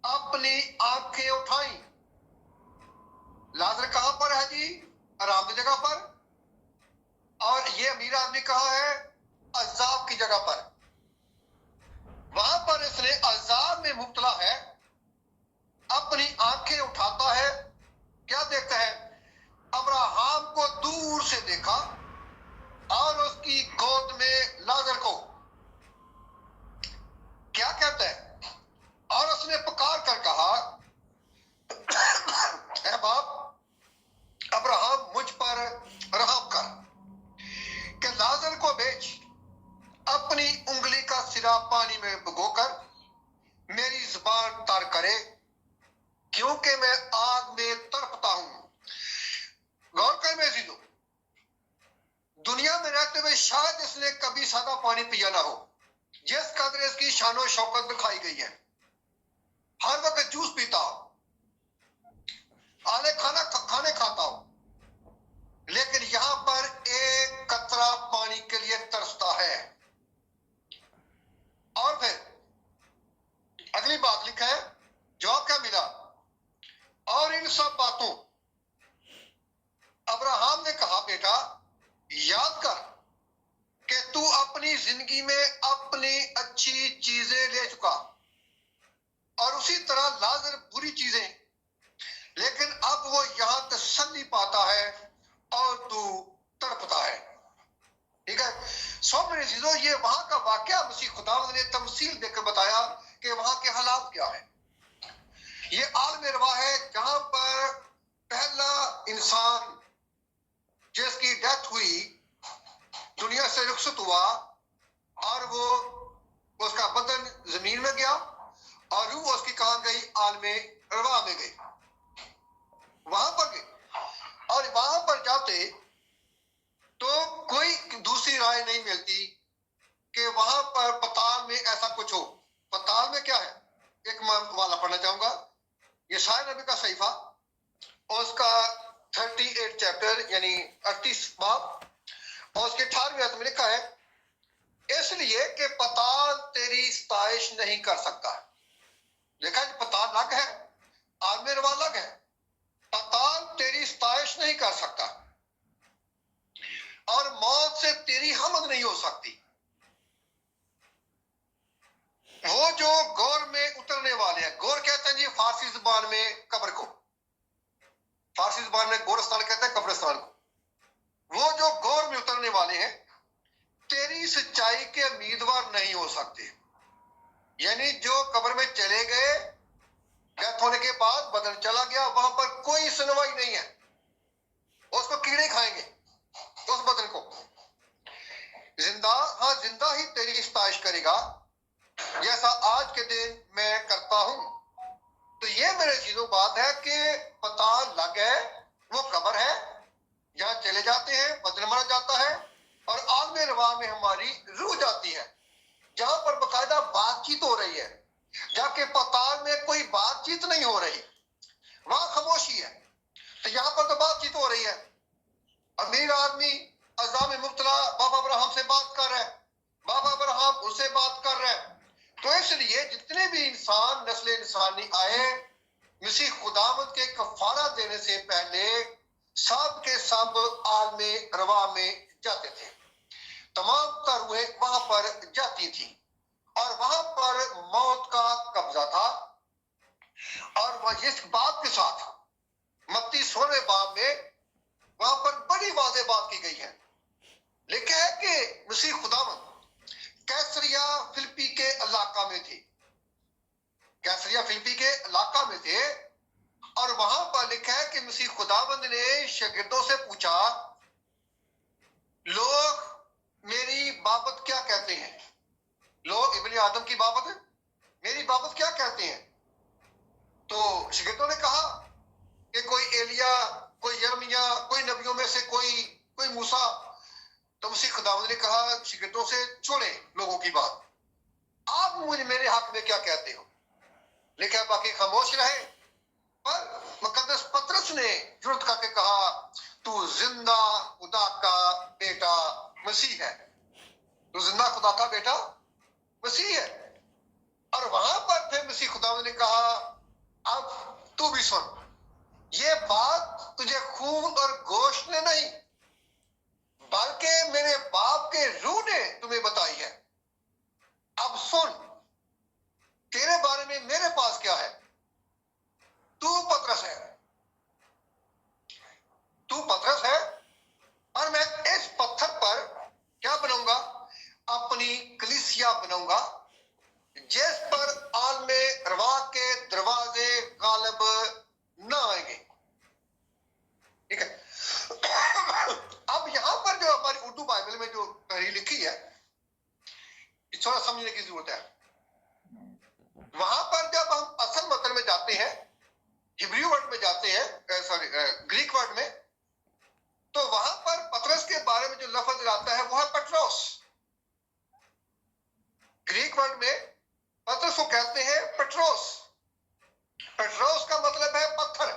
Speaker 5: اپنی آنکھیں اٹھائیں۔ لازر کہاں پر ہے جی؟ آرام کی جگہ پر، اور یہ امیر آدمی کہاں ہے؟ عذاب کی جگہ پر۔ وہاں پر اس نے عذاب میں مبتلا ہے، اپنی آنکھیں اٹھاتا ہے، کیا دیکھتا ہے؟ ابراہم کو دور سے دیکھا اور اس کی گود میں لازر کو، کیا کہتا ہے؟ اور اس نے پکار کر کہا اے باپ ابراہم مجھ پر رحم کر کہ لازر کو بھیج، اپنی انگلی کا سرا پانی میں بھگو کر میری زبان تر کرے، کیونکہ میں آگ میں تڑپتا ہوں۔ غور کر میں عزیزو، دنیا میں رہتے ہوئے شاید اس نے کبھی سادہ پانی پیا نہ ہو، جس قدر اس کی شان و شوکت دکھائی گئی ہے، ہر وقت جوس پیتا ہو، اعلی کھانے کھاتا ہو، لیکن یہاں پر ایک قطرہ پانی کے لیے ترستا ہے۔ اور پھر اگلی بات لکھا ہے، جواب کیا ملا؟ اور ان سب باتوں ابراہم نے کہا بیٹا یاد کر کہ تو اپنی زندگی میں اپنی اچھی چیزیں لے چکا، اور اسی طرح لازر بری چیزیں، لیکن اب وہ یہاں تسلی پاتا ہے اور تو تڑپتا ہے، ٹھیک ہے۔ سو میرے عزیزو، یہ وہاں کا واقعہ مسیح خداوند نے تمثیل دے کر بتایا کہ وہاں کے حالات کیا ہیں۔ یہ عالم ارواح ہے جہاں پر پہلا انسان جس کی ڈیتھ ہوئی دنیا سے رخصت ہوا، اور وہ اس کا بدن زمین میں گیا اور روح اس کی کہاں گئی؟ عالم ارواح میں گئی، وہاں پر گئی، اور وہاں پر جاتے تو کوئی دوسری رائے نہیں ملتی کہ وہاں پر پتال میں ایسا کچھ ہو۔ پتال میں کیا ہے؟ ایک میں والا پڑھنا چاہوں گا، یہ شاعر نبی کا صحیفہ، اس کا 38 چیپٹر یعنی 38 باب، اور اس کے 18ویں آیت میں لکھا ہے، اس لیے کہ پتال تیری ستائش نہیں کر سکتا۔ دیکھا جی، پتال الگ ہے، عالم ارواح الگ ہے، پتال تیری ستائش نہیں کر سکتا، اور موت سے تیری حمد نہیں ہو سکتی۔ وہ جو گور میں اترنے والے ہیں، گور کہتے ہیں جی کوئی سنوائی نہیں ہے، اس کو کیڑے کھائیں گے اس بدن کو. زندہ، ہاں زندہ ہی تیری ستائش کرے گا جیسا آج کے دن میں کرتا ہوں. تو یہ میرے چیزوں بات ہے کہ پتہ لگ ہے وہ قبر ہے جہاں چلے جاتے ہیں، بدن مرا جاتا ہے اور عالم روا میں ہماری روح جاتی ہے جہاں پر باقاعدہ بات چیت ہو رہی ہے، جبکہ پتال میں کوئی بات چیت نہیں ہو رہی، وہاں خاموشی ہے. تو یہاں پر تو بات چیت ہو رہی ہے. امیر آدمی عذاب میں مبتلا بابا ابراہم سے بات کر رہا ہے، بابا ابراہم اس سے بات کر رہا ہے. تو اس لیے جتنے بھی انسان نسل انسانی آئے، مسیح خداوند کے کفارہ دینے سے پہلے سب کے سب عالم روا میں جاتے تھے. تمام تر روحیں وہاں پر جاتی تھی اور وہاں پر موت کا قبضہ تھا. اور وہ اس بات کے ساتھ متی 16 باب میں وہاں پر بڑی واضح بات کی گئی ہے. لکھا ہے کہ مسیح خداوند کیسریا فلپی کے علاقہ میں تھے، کیسریا فلپی کے علاقہ میں تھے اور وہاں پر لکھا ہے کہ مسیح خداوند نے شاگردوں سے پوچھا لوگ میری بابت کیا کہتے ہیں، لوگ ابن آدم کی بابت میری بابت کیا کہتے ہیں. تو شاگردوں نے کہا کہ کوئی ایلیا، کوئی یرمیا، کوئی نبیوں میں سے کوئی موسیٰ. تو مسیح خداوند نے کہا شاگردوں سے چھوڑیں لوگوں کی بات، آپ مجھے میرے حق میں کیا کہتے ہو. لکھا باقی خاموش رہے. پر مقدس پطرس نے جرت کر کے کہا تو زندہ خدا کا بیٹا مسیح ہے، تو زندہ خدا کا بیٹا مسیح ہے. اور وہاں پر پھر مسیح خداوند نے کہا اب تو بھی سن، یہ بات تجھے خون اور گوشت نے نہیں بلکہ میرے باپ کے روح نے تمہیں بتائی ہے. اب سن تیرے بارے میں میرے پاس کیا ہے. تو پطرس ہے، تو پطرس ہے اور میں اس پتھر پر کیا بناؤں گا، اپنی کلیسیا بناؤں گا جس پر عالم روا کے دروازے غالب نہ آئیں گے. ٹھیک ہے. اب یہاں پر جو ہماری اردو بائبل میں جو تحریر لکھی ہے تھوڑا سمجھنے کی ضرورت ہے. وہاں پر جب ہم اصل متن میں جاتے ہیں، ہبریو ورڈ میں جاتے ہیں، سوری گریک ورڈ میں، تو وہاں پر پطرس کے بارے میں جو لفظ آتا ہے وہ ہے پٹروس. گریک ورڈ میں پطرس کو کہتے ہیں پٹروس. پٹروس کا مطلب ہے پتھر،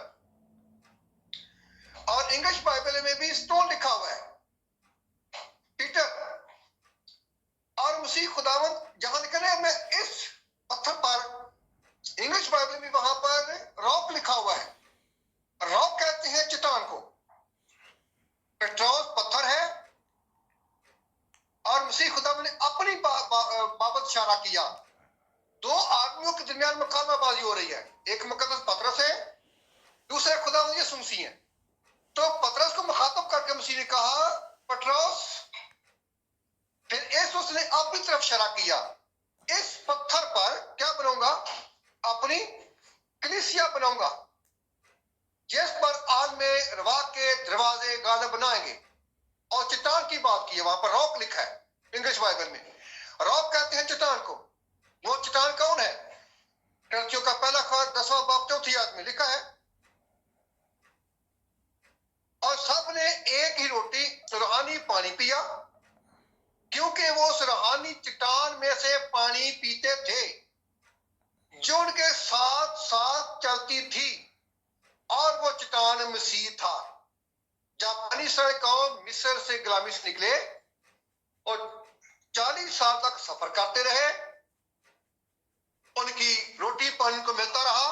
Speaker 5: اور انگلش بائبل میں بھی اسٹون لکھا ہوا ہے، پیٹر. اور مسیح خداوند جہاں لکھا ہے میں اس پتھر پر، انگلش بائبل میں وہاں پر راک لکھا ہوا ہے. راک کہتے ہیں چٹان کو. پٹروس پتھر ہے اور مسیح خداوند نے اپنی بابت اشارہ کیا. دو آدمیوں کے درمیان مقابلہ بازی ہو رہی ہے، ایک مقدس پطرس ہے، دوسرے خداوند یسوع مسیح ہے. تو پطرس کو مخاطب کر کے مسیح نے کہا پٹروس، پھر اس نے اپنی طرف اشارہ کیا اس پتھر پر کیا بناؤں گا، اپنی کلیسیا بناؤں گا جس پر عالم روا کے دروازے غالب نہ آئیں گے. اور چٹان کی بات کی ہے، وہاں پر راک لکھا ہے انگلش بائبل میں. راک کہتے ہیں چٹان کو. وہ چٹان کون ہے؟ ٹرکیوں کا پہلا خط 10واں باب 4 آیت میں لکھا ہے اور سب نے ایک ہی روٹی روحانی پانی پیا کیونکہ وہ اس روحانی چٹان میں سے پانی پیتے تھے جو ان کے ساتھ ساتھ چلتی تھی، اور وہ چٹان مسیح تھا. جب بنی اسرائیل قوم مصر سے غلامی سے نکلے اور 40 سال تک سفر کرتے رہے، ان کی روٹی پانی کو ملتا رہا.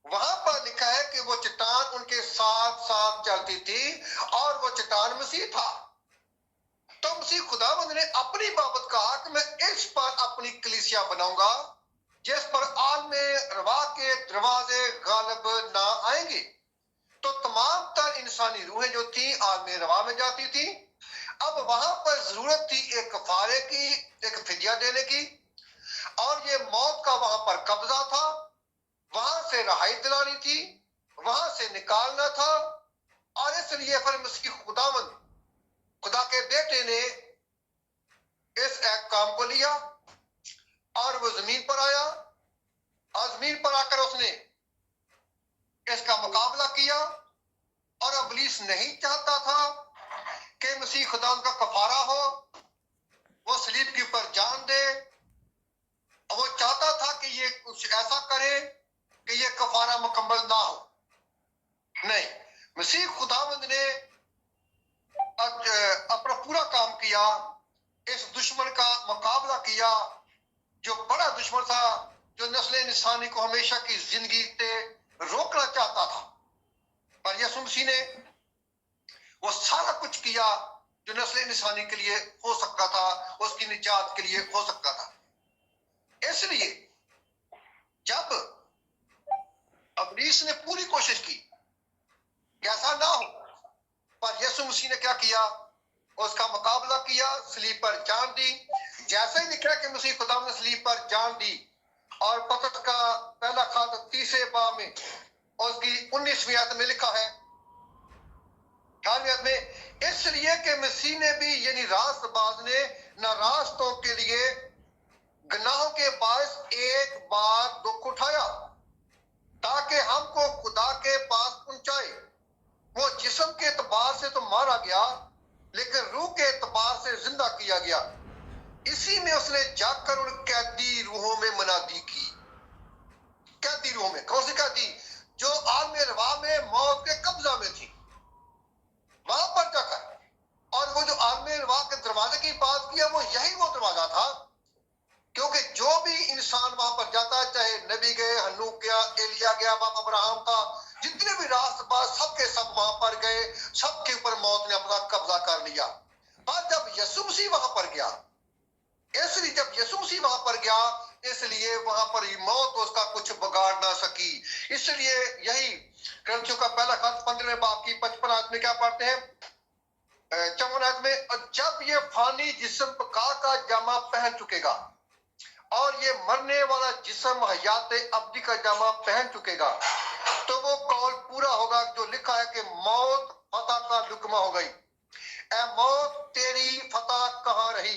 Speaker 5: وہاں پر لکھا ہے کہ وہ چٹان ان کے ساتھ ساتھ چلتی تھی اور وہ چٹان مسیح تھا. تو مسیح خداوند نے اپنی بابت کہا کہ میں اس پر اپنی کلیسیا بناؤں گا جس پر عالم روا کے دروازے غالب نہ آئیں گے. تو تمام تر انسانی روحیں جو تھیں عالم روا میں جاتی تھی. اب وہاں پر ضرورت تھی ایک کفارے کی، ایک فدیہ دینے کی، اور یہ موت کا وہاں پر قبضہ تھا. وہاں سے رہائی دلانی تھی، وہاں سے نکالنا تھا، اور اس لیے پھر مسیح خداوند خدا کے بیٹے نے اس ایک کام کو لیا اور وہ زمین پر آیا، اور زمین پر آ کر اس نے اس کا مقابلہ کیا، اور ابلیس نہیں چاہتا تھا کہ مسیح خداوند کا کفارہ ہو، وہ صلیب کے اوپر جان دے، اور وہ چاہتا تھا کہ یہ کچھ ایسا کرے کہ یہ کفارہ مکمل نہ ہو۔ نہیں، مسیح خداوند نے اپنا پورا کام کیا، اس دشمن کا مقابلہ کیا جو بڑا دشمن تھا، جو نسل انسانی کو ہمیشہ کی زندگی سے روکنا چاہتا تھا، پر یسوع مسیح نے وہ سارا کچھ کیا جو نسل انسانی کے لیے ہو سکتا تھا، اس کی نجات کے لیے ہو سکتا تھا۔ اس لیے جب ابلیس نے پوری کوشش کی کہ ایسا نہ ہو، پر یسوع مسیح نے کیا کیا؟ اس کا مقابلہ کیا، صلیب پر جان دی۔ جیسے ہی لکھا کہ مسیح خدا نے صلیب پر جان دی، اور پترس کا پہلا خط 30 باب میں اس کی 19ویں آیت میں لکھا ہے، 18ویں آیت میں، اس لیے کہ مسیح نے بھی یعنی راست باز نے ناراستوں کے لیے گناہوں کے باعث ایک بار دکھ اٹھایا تاکہ ہم کو خدا کے پاس پہنچائے۔ وہ جسم کے اعتبار سے تو مارا گیا، لیکن روح کے اعتبار سے زندہ کیا گیا۔ اسی میں اس نے جا کر ان قیدی روحوں میں منادی کی۔ قیدی روحوں میں، کون سی قیدی؟ جو عالم ارواح میں موت کے قبضہ میں تھی، وہاں پر جا کر، اور وہ جو عالم ارواح کے دروازے کی بات کیا، وہ یہی وہ دروازہ تھا، کیونکہ جو بھی انسان وہاں پر جاتا ہے، چاہے نبی گئے، ہنوک گیا، ایلیا گیا، باپ ابراہم تھا، جتنے بھی راست باز سب کے سب وہاں پر گئے، سب کے اوپر موت نے اپنا قبضہ کر لیا۔ پر جب یسوع مسیح وہاں پر گیا، اس لیے جب یسوع مسیح وہاں پر گیا، اس لیے وہاں پر موت اس کا کچھ بگاڑ نہ سکی۔ اس لیے یہی کرنتھیوں کا پہلا خط 15 باب کی 55 آیت میں کیا پڑھتے ہیں؟ 54 آیت میں، جب یہ فانی جسم بقا کا جامہ پہن چکے گا اور یہ مرنے والا جسم حیات ابدی کا جامہ پہن چکے گا، تو وہ قول پورا ہوگا جو لکھا ہے کہ موت فتح کا لقمہ ہو گئی۔ اے موت تیری فتح کہاں رہی؟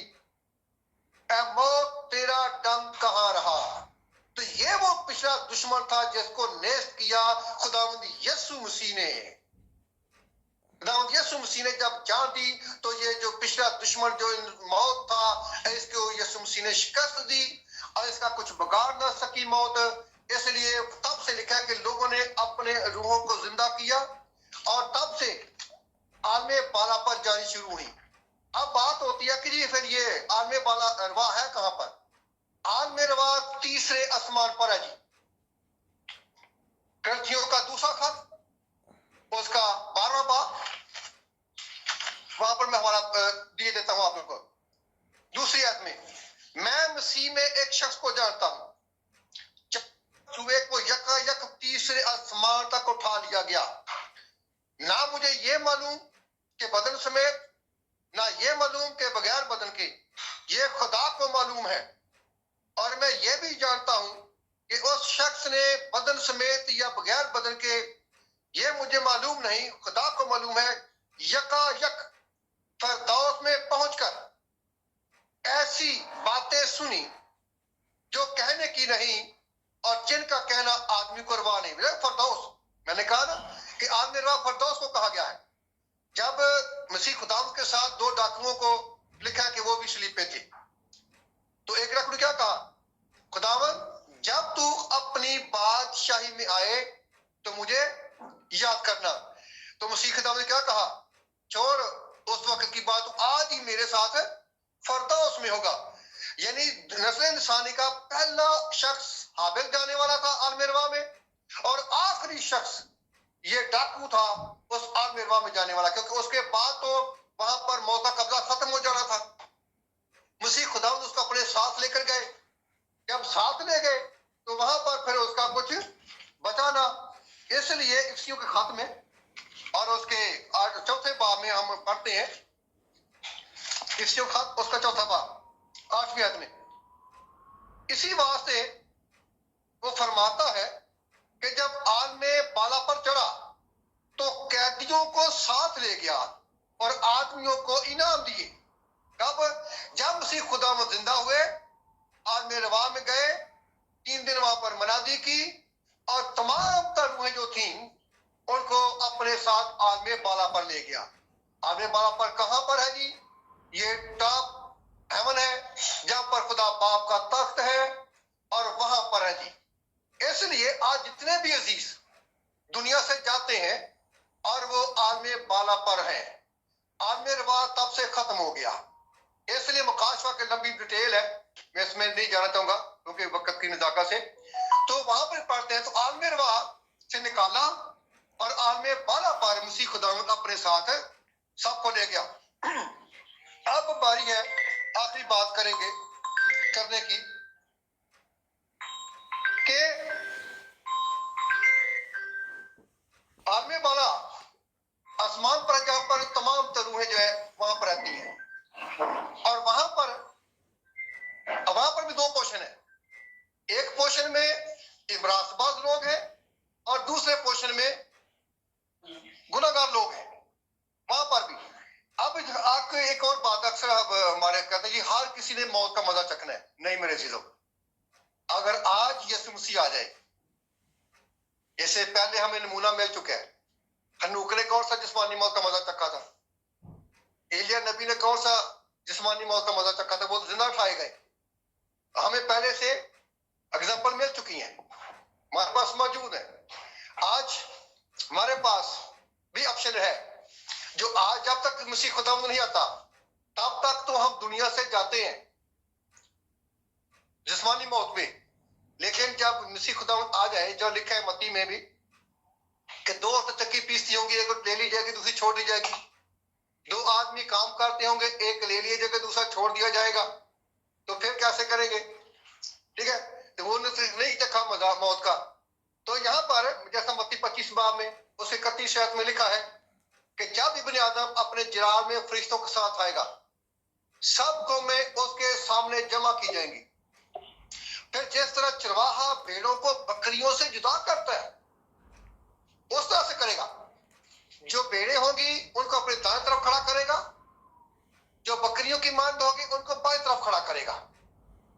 Speaker 5: اے موت تیرا ڈنگ کہاں رہا؟ تو یہ وہ پچھلا دشمن تھا جس کو نیست کیا خداوند یسوع مسیح نے۔ خداوند یسوع مسیح نے جب جان دی تو یہ جو پچھلا دشمن جو موت تھا، اس کو یسوع مسیح نے شکست دی، اور اس کا کچھ بگاڑ نہ سکی موت۔ اس لیے تب سے لکھا ہے کہ لوگوں نے اپنے روحوں کو زندہ کیا، اور تب سے عالم بالا پر جاری شروع ہوئی۔ اب بات ہوتی ہے کہ جی پھر یہ عالم بالا ارواح ہے کہاں پر؟ عالم ارواح تیسرے آسمان پر ہے جی۔ کرنتھیوں کا دوسرا خط اس کا 12واں باب، وہاں پر میں ہمارا دیے دیتا ہوں آپ لوگوں کو۔ دوسری آیت میں مسیح میں ایک شخص کو جانتا ہوں، چوہے کو یکا یک تیسرے آسمان تک اٹھا لیا گیا۔ نہ مجھے یہ معلوم کہ بدن سمیت، نہ یہ معلوم کہ بغیر بدن کے، یہ خدا کو معلوم ہے۔ اور میں یہ بھی جانتا ہوں کہ اس شخص نے بدن سمیت یا بغیر بدن کے، یہ مجھے معلوم نہیں، خدا کو معلوم ہے، یکا یک فردوس میں پہنچ کر ایسی باتیں سنی جو کہنے کی نہیں، اور جن کا کہنا آدمی کو روا نہیں۔ فردوس، میں نے کہا نا کہ آدمی روا فردوس کو کہا گیا ہے۔ جب مسیح خداوند کے ساتھ 2 ڈاکوؤں کو لکھا ہے کہ وہ بھی صلیب پہ تھے، تو ایک ڈاکو نے کیا کہا؟ خداوند جب تو اپنی بادشاہی میں آئے تو مجھے یاد کرنا۔ تو مسیح خداوند نے کیا کہا؟ چھوڑ اس وقت کی بات، آج ہی میرے ساتھ فردوس میں ہوگا۔ یعنی نسل انسانی کا پہلا شخص حابل جانے والا تھا عالم ارواح میں، اور آخری شخص یہ ڈاکو تھا اس عالم ارواح میں جانے والا، کیونکہ اس کے بعد تو وہاں پر موت کا قبضہ ختم ہو جانا تھا۔ مسیح خداوند اس کو اپنے ساتھ لے کر گئے، جب ساتھ لے گئے تو وہاں پر پھر اس کا کچھ بچانا۔ اس لیے افسیوں کے خط میں اور اس کے 4 باب میں ہم پڑھتے ہیں، افسیوں خط اس کا 4 باب 8ویں آیت میں، اسی واسطے وہ فرماتا ہے کہ جب عالم بالا پر چڑھا آدمیوں کو انعام دیے. کب؟ جب مسیح خدا میں زندہ ہوئے، عالم روا میں گئے، 3 دن وہاں پر منادی کی، اور تمام تر روحیں جو تھیں ان کو اپنے ساتھ عالم بالا پر لے گیا. عالم بالا پر کہاں پر ہے جی؟ یہ ٹاپ ہیون ہے جہاں پر خدا باپ کا تخت ہے، اور وہاں پر ہے جی. اس لیے آج جتنے بھی عزیز دنیا سے جاتے ہیں اور وہ عالم بالا پر ہیں، عالم روا تب سے ختم ہو گیا. اس لیے مکاشفہ کی لمبی ڈیٹیل ہے، میں اس میں نہیں جانا چاہوں گا کیونکہ وقت کی نزاکت سے. تو وہاں پر پڑھتے ہیں تو عالم روا سے نکالا اور عالم بالا پر مسیح خداوند اپنے ساتھ سب کو لے گیا. اب باری ہے آخری بات کریں گے کرنے کی کہ عالم بالا آسمان پر جہاں پر تمام تر روحیں جو ہے وہاں پر رہتی ہیں، اور وہاں پر بھی 2 پورشن ہیں. ایک پورشن میں امراض باز لوگ ہیں اور دوسرے پورشن میں گناہگار لوگ ہیں. وہاں پر بھی اب آپ کو ایک اور بات اکثر ہمارے کہتے ہیں جی ہر کسی نے موت کا مزہ چکھنا ہے. نہیں میرے عزیزو، اگر آج یسوع مسیح آ جائے، اس سے پہلے ہمیں نمونہ مل چکا ہے. ہنوک نے کون سا جسمانی موت کا مزہ چکھا تھا؟ ایلیا نبی نے کون سا جسمانی موت کا مزہ چکھا تھا؟ وہ زندہ اٹھائے گئے. ہمیں پہلے سے اگزامپل مل چکی ہیں، ہمارے پاس موجود ہے. آج ہمارے پاس بھی آپشن ہے جو آج جب تک مسیح خداوند نہیں آتا تب تک تو ہم دنیا سے جاتے ہیں جسمانی موت میں، لیکن جب مسیح خداوند آ جائے، جو لکھا ہے متی میں بھی کہ 2 چکی پیستی ہوں گی، ایک لے لی جائے گی دوسری چھوڑ دی جائے گی. 2 آدمی کام کرتے ہوں گے، ایک لے لیے جائے گا دوسرا چھوڑ دیا جائے گا. تو پھر کیسے کریں گے؟ ٹھیک ہے، تو وہ نہیں چکھا مزہ موت کا. تو یہاں پر جیسا متی 25 باب میں اس 31 آیت میں لکھا ہے کہ جب ابن آدم اپنے جلال میں فرشتوں کے ساتھ آئے گا، سب قومیں اس کے سامنے جمع کی جائیں گی. پھر جس طرح چرواہا بھیڑوں کو بکریوں سے جدا کرتا ہے اس طرح سے کرے گا. جو بھیڑیں ہوں گی ان کو اپنے دائیں طرف کھڑا کرے گا، جو بکریوں کی مانند ہوگی ان کو بائیں طرف کھڑا کرے گا.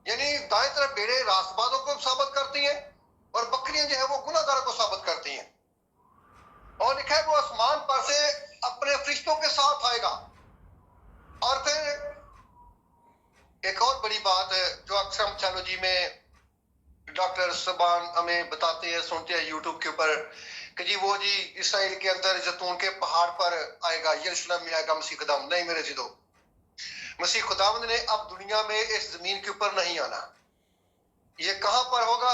Speaker 5: یعنی دائیں طرف بھیڑیں راست بازوں کو ثابت کرتی ہیں اور بکریاں جو ہے وہ گناہگاروں کو ثابت کرتی ہیں. اور لکھا ہے وہ آسمان پر سے اپنے فرشتوں کے ساتھ آئے گا. اور پھر ایک اور بڑی بات ہے جو اکثر ہم تھیولوجی میں ڈاکٹر سبان ہمیں بتاتے ہیں، سنتے ہیں یوٹیوب کے اوپر کہ جی وہ جی اسرائیل کے اندر زیتون کے پہاڑ پر آئے گا، یروشلم میں آئے گا مسیح خداوند. نہیں میرے عزیزو، مسیح خداوند نے اب دنیا میں اس زمین کے اوپر نہیں آنا. یہ کہاں پر ہوگا؟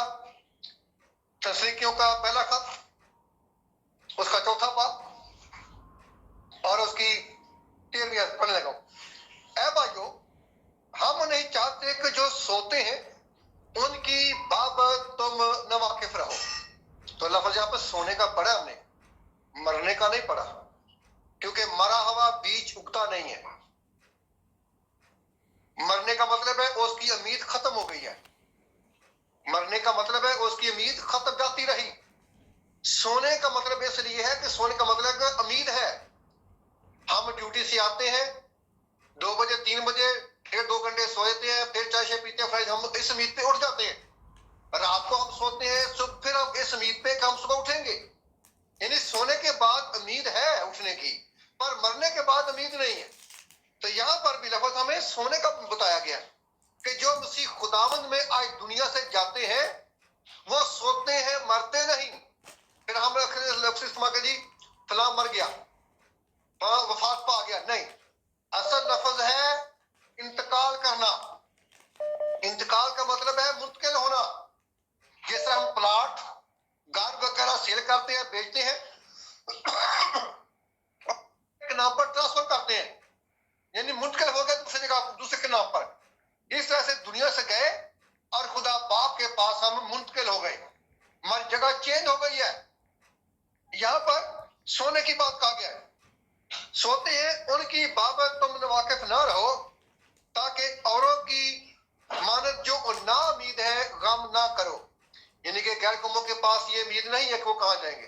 Speaker 5: تسلیکیوں کا پہلا خط اس کا 4تھا باب اور اس کی 13ویں آیت پڑھنے لگا. اے بھائیو، ہم نہیں چاہتے کہ جو سوتے ہیں ان کی بابت تم ناواقف رہو. تو لفظ یہاں پر سونے کا پڑھا ہم نے، مرنے کا نہیں پڑھا، کیونکہ مرا ہوا بیج اگتا نہیں ہے. مرنے کا مطلب ہے اس کی امید ختم ہو گئی ہے. مرنے کا مطلب ہے اس کی امید ختم جاتی رہی. سونے کا مطلب اس لیے ہے کہ سونے کا مطلب امید ہے. ہم ڈیوٹی سے آتے ہیں 2 بجے 3 بجے پھر 2 گھنٹے سوتے ہیں، پھر چائے پیتے ہیں، پھر ہم اس امید پہ اٹھ جاتے ہیں. رات کو ہم سوتے ہیں، صبح پھر ہم اس امید پہ کہ ہم صبح اٹھیں گے. یعنی سونے کے بعد امید ہے اٹھنے کی، پر مرنے کے بعد امید نہیں ہے. تو یہاں پر بھی لفظ ہمیں سونے کا بتایا گیا کہ جو مسیح خداوند میں آج دنیا سے جاتے ہیں وہ سوتے ہیں، مرتے نہیں. پھر ہم لفظ استعمال کر جی فلاں مر گیا، وفات پا گیا. نہیں، اصل لفظ ہے انتقال کرنا. انتقال کا مطلب ہے منتقل ہونا. جس طرح ہم پلاٹ گھر وغیرہ سیل کرتے ہیں، بیچتے ہیں، ایک نام پر ٹرانسفر کرتے ہیں، یعنی منتقل ہو گئے دوسری جگہ دوسرے کے نام پر. اس طرح سے دنیا سے گئے اور خدا باپ کے پاس ہم منتقل ہو گئے، ہماری جگہ چینج ہو گئی ہے. یہاں پر سونے کی بات کہا گیا ہے. سوتے ہیں ان کی بابت تم واقف نہ رہو تاکہ اوروں کی مانت جو نا امید ہے غم نہ کرو. یعنی کہ غیر قوموں کے پاس یہ امید نہیں ہے کہ وہ کہاں جائیں گے.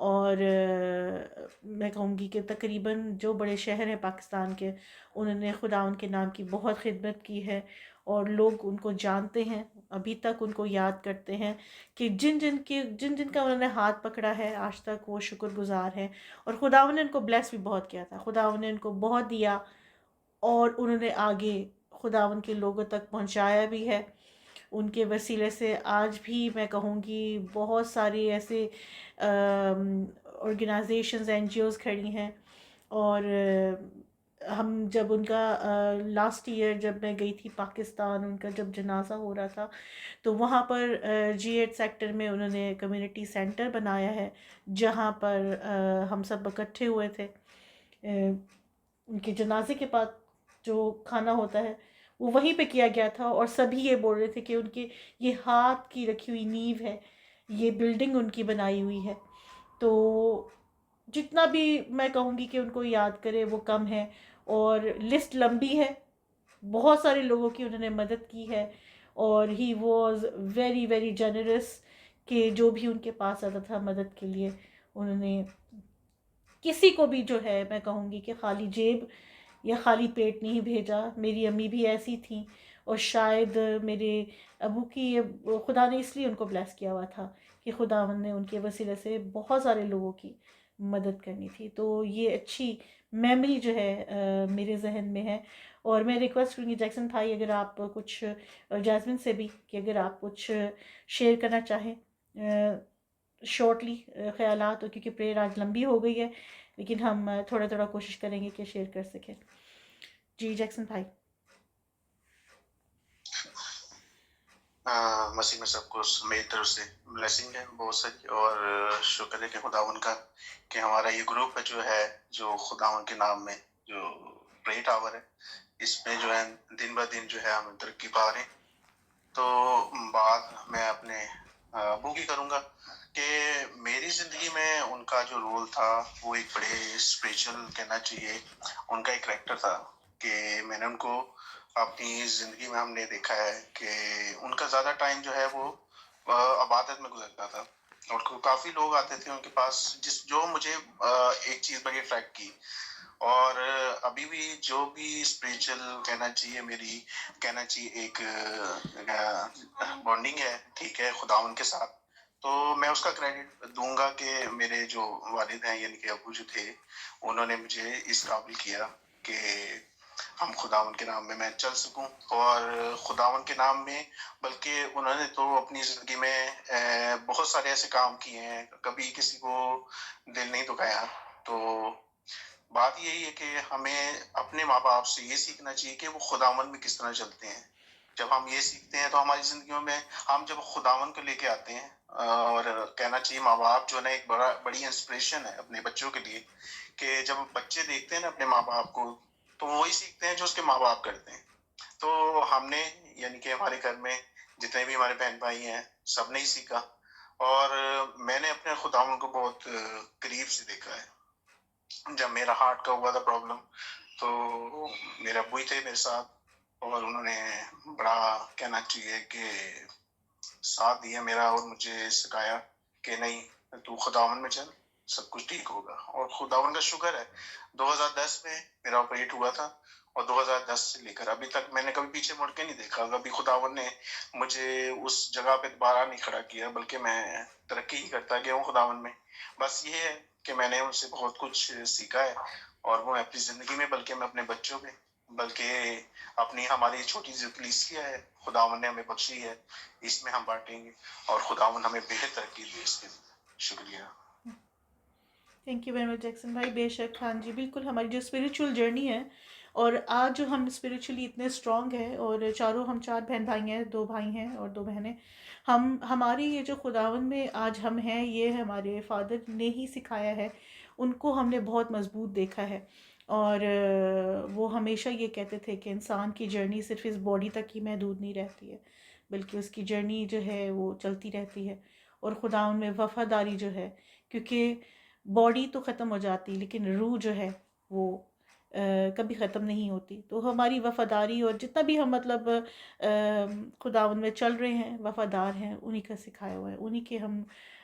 Speaker 2: اور میں کہوں گی کہ تقریباً جو بڑے شہر ہیں پاکستان کے انہوں نے خداوند کے نام کی بہت خدمت کی ہے، اور لوگ ان کو جانتے ہیں، ابھی تک ان کو یاد کرتے ہیں کہ جن جن کا انہوں نے ہاتھ پکڑا ہے آج تک وہ شکر گزار ہیں، اور خداوند نے ان کو بلیس بھی بہت کیا تھا، خداوند نے ان کو بہت دیا، اور انہوں نے آگے خداوند کے لوگوں تک پہنچایا بھی ہے۔ ان کے وسیلے سے آج بھی میں کہوں گی بہت ساری ایسے آرگنائزیشنز این جی اوز کھڑی ہیں، اور ہم جب ان کا لاسٹ ایئر جب میں گئی تھی پاکستان، ان کا جب جنازہ ہو رہا تھا تو وہاں پر G8 سیکٹر میں انہوں نے کمیونٹی سینٹر بنایا ہے جہاں پر ہم سب اکٹھے ہوئے تھے۔ ان کے جنازے کے بعد جو کھانا ہوتا ہے وہ وہیں پہ کیا گیا تھا، اور سبھی یہ بول رہے تھے کہ ان کے یہ ہاتھ کی رکھی ہوئی نیو ہے، یہ بلڈنگ ان کی بنائی ہوئی ہے۔ تو جتنا بھی میں کہوں گی کہ ان کو یاد کرے وہ کم ہے، اور لسٹ لمبی ہے، بہت سارے لوگوں کی انہوں نے مدد کی ہے، اور he was very very generous کہ جو بھی ان کے پاس آتا تھا مدد کے لیے انہوں نے کسی کو بھی جو ہے میں کہوں گی کہ خالی جیب یا خالی پیٹ نہیں بھیجا۔ میری امی بھی ایسی تھیں، اور شاید میرے ابو کی خدا نے اس لیے ان کو بلیس کیا ہوا تھا کہ خداوند نے ان کے وسیلے سے بہت سارے لوگوں کی مدد کرنی تھی۔ تو یہ اچھی میموری جو ہے میرے ذہن میں ہے، اور میں ریکویسٹ کروں گی جیکسن بھائی اگر آپ کچھ، جاسمین سے بھی، کہ اگر آپ کچھ شیئر کرنا چاہیں شارٹلی خیالات، کیونکہ پریئر آج لمبی ہو گئی ہے لیکن ہم تھوڑا تھوڑا کوشش کریں گے کہ شیئر کر سکیں۔ جی جیکسن بھائی۔
Speaker 6: مسیح میں سب کو میری طرف سے بلیسنگ ہے بہت ساری، اور شکر ہے کہ خداوند کا کہ ہمارا یہ گروپ ہے جو خداوند کے نام میں جو پرے ٹاور ہے، اس میں جو ہے دن بہ دن جو ہے ہم ترقی پا رہے ہیں۔ تو بات میں اپنے ابو کی کروں گا کہ میری زندگی میں ان کا جو رول تھا وہ ایک بڑے اسپریچل کہنا چاہیے، ان کا ایک کریکٹر تھا کہ میں نے ان کو اپنی زندگی میں ہم نے دیکھا ہے کہ ان کا زیادہ ٹائم جو ہے وہ عبادت میں گزرتا تھا، اور کافی لوگ آتے تھے ان کے پاس، جو مجھے ایک چیز بڑی اٹریکٹ کی، اور ابھی بھی جو بھی اسپریچل کہنا چاہیے ایک بانڈنگ ہے، ٹھیک ہے، خداوند کے ساتھ، تو میں اس کا کریڈٹ دوں گا کہ میرے جو والد ہیں یعنی کہ ابو جو تھے انہوں نے مجھے اس قابل کیا کہ ہم خداوند کے نام میں میں چل سکوں، اور خداوند کے نام میں بلکہ انہوں نے تو اپنی زندگی میں بہت سارے ایسے کام کیے ہیں، کبھی کسی کو دل نہیں دکھایا۔ تو بات یہی ہے کہ ہمیں اپنے ماں باپ سے یہ سیکھنا چاہیے کہ وہ خداوند میں کس طرح چلتے ہیں۔ جب ہم یہ سیکھتے ہیں تو ہماری زندگیوں میں ہم جب خداوند کو لے کے آتے ہیں، اور کہنا چاہیے ماں باپ جو ہے نا ایک بڑی انسپریشن ہے اپنے بچوں کے لیے، کہ جب بچے دیکھتے ہیں نا اپنے ماں باپ کو تو وہی سیکھتے ہیں جو اس کے ماں باپ کرتے ہیں۔ تو ہم نے یعنی کہ ہمارے گھر میں جتنے بھی ہمارے بہن بھائی ہیں سب نے ہی سیکھا، اور میں نے اپنے خداوند کو بہت قریب سے دیکھا ہے۔ جب میرا ہارٹ کا ہوا تھا پرابلم تو میرے ابو ہی تھے میرے ساتھ، اور انہوں نے بڑا کہنا چاہیے کہ ساتھ دیا میرا، اور مجھے سکھایا کہ نہیں تو خداوند میں چل، سب کچھ ٹھیک ہوگا۔ اور خداوند کا شکر ہے 2010 میں میرا آپریٹ ہوا تھا، اور 2010 سے لے کر ابھی تک میں نے کبھی پیچھے مڑ کے نہیں دیکھا، کبھی خداوند نے مجھے اس جگہ پہ دوبارہ نہیں کھڑا کیا، بلکہ میں ترقی ہی کرتا گیا ہوں خداوند میں۔ بس یہ ہے کہ میں نے ان سے بہت کچھ سیکھا ہے، اور وہ اپنی زندگی میں بلکہ میں اپنے بچوں میں بلکہ اپنی ہماری چھوٹی سی کلیسیا ہے خداوند نے ہمیں بخشی ہے، اس میں ہم بانٹیں گے، اور خداوند ہمیں بہتر ترقی دے اس کے لیے۔ شکریہ۔
Speaker 2: Thank you very much Jackson بھائی۔ بے شک، ہاں جی بالکل، ہماری جو اسپریچول جرنی ہے، اور آج جو ہم اسپریچولی اتنے اسٹرانگ ہیں، اور ہم 4 بہن بھائی ہیں، 2 بھائی ہیں اور 2 بہنیں، ہماری یہ جو خداوند میں آج ہم ہیں یہ ہمارے فادر نے ہی سکھایا ہے، ان کو ہم نے بہت مضبوط دیکھا ہے، اور وہ ہمیشہ یہ کہتے تھے کہ انسان کی جرنی صرف اس باڈی تک ہی محدود نہیں رہتی ہے، بلکہ اس کی جرنی جو ہے وہ چلتی رہتی ہے، اور خداوند میں وفاداری جو ہے، کیونکہ باڈی تو ختم ہو جاتی لیکن روح جو ہے وہ کبھی ختم نہیں ہوتی۔ تو ہماری وفاداری، اور جتنا بھی ہم مطلب خداوند میں چل رہے ہیں، وفادار ہیں، انہی کا سکھایا ہوا ہے، انہی کے ہم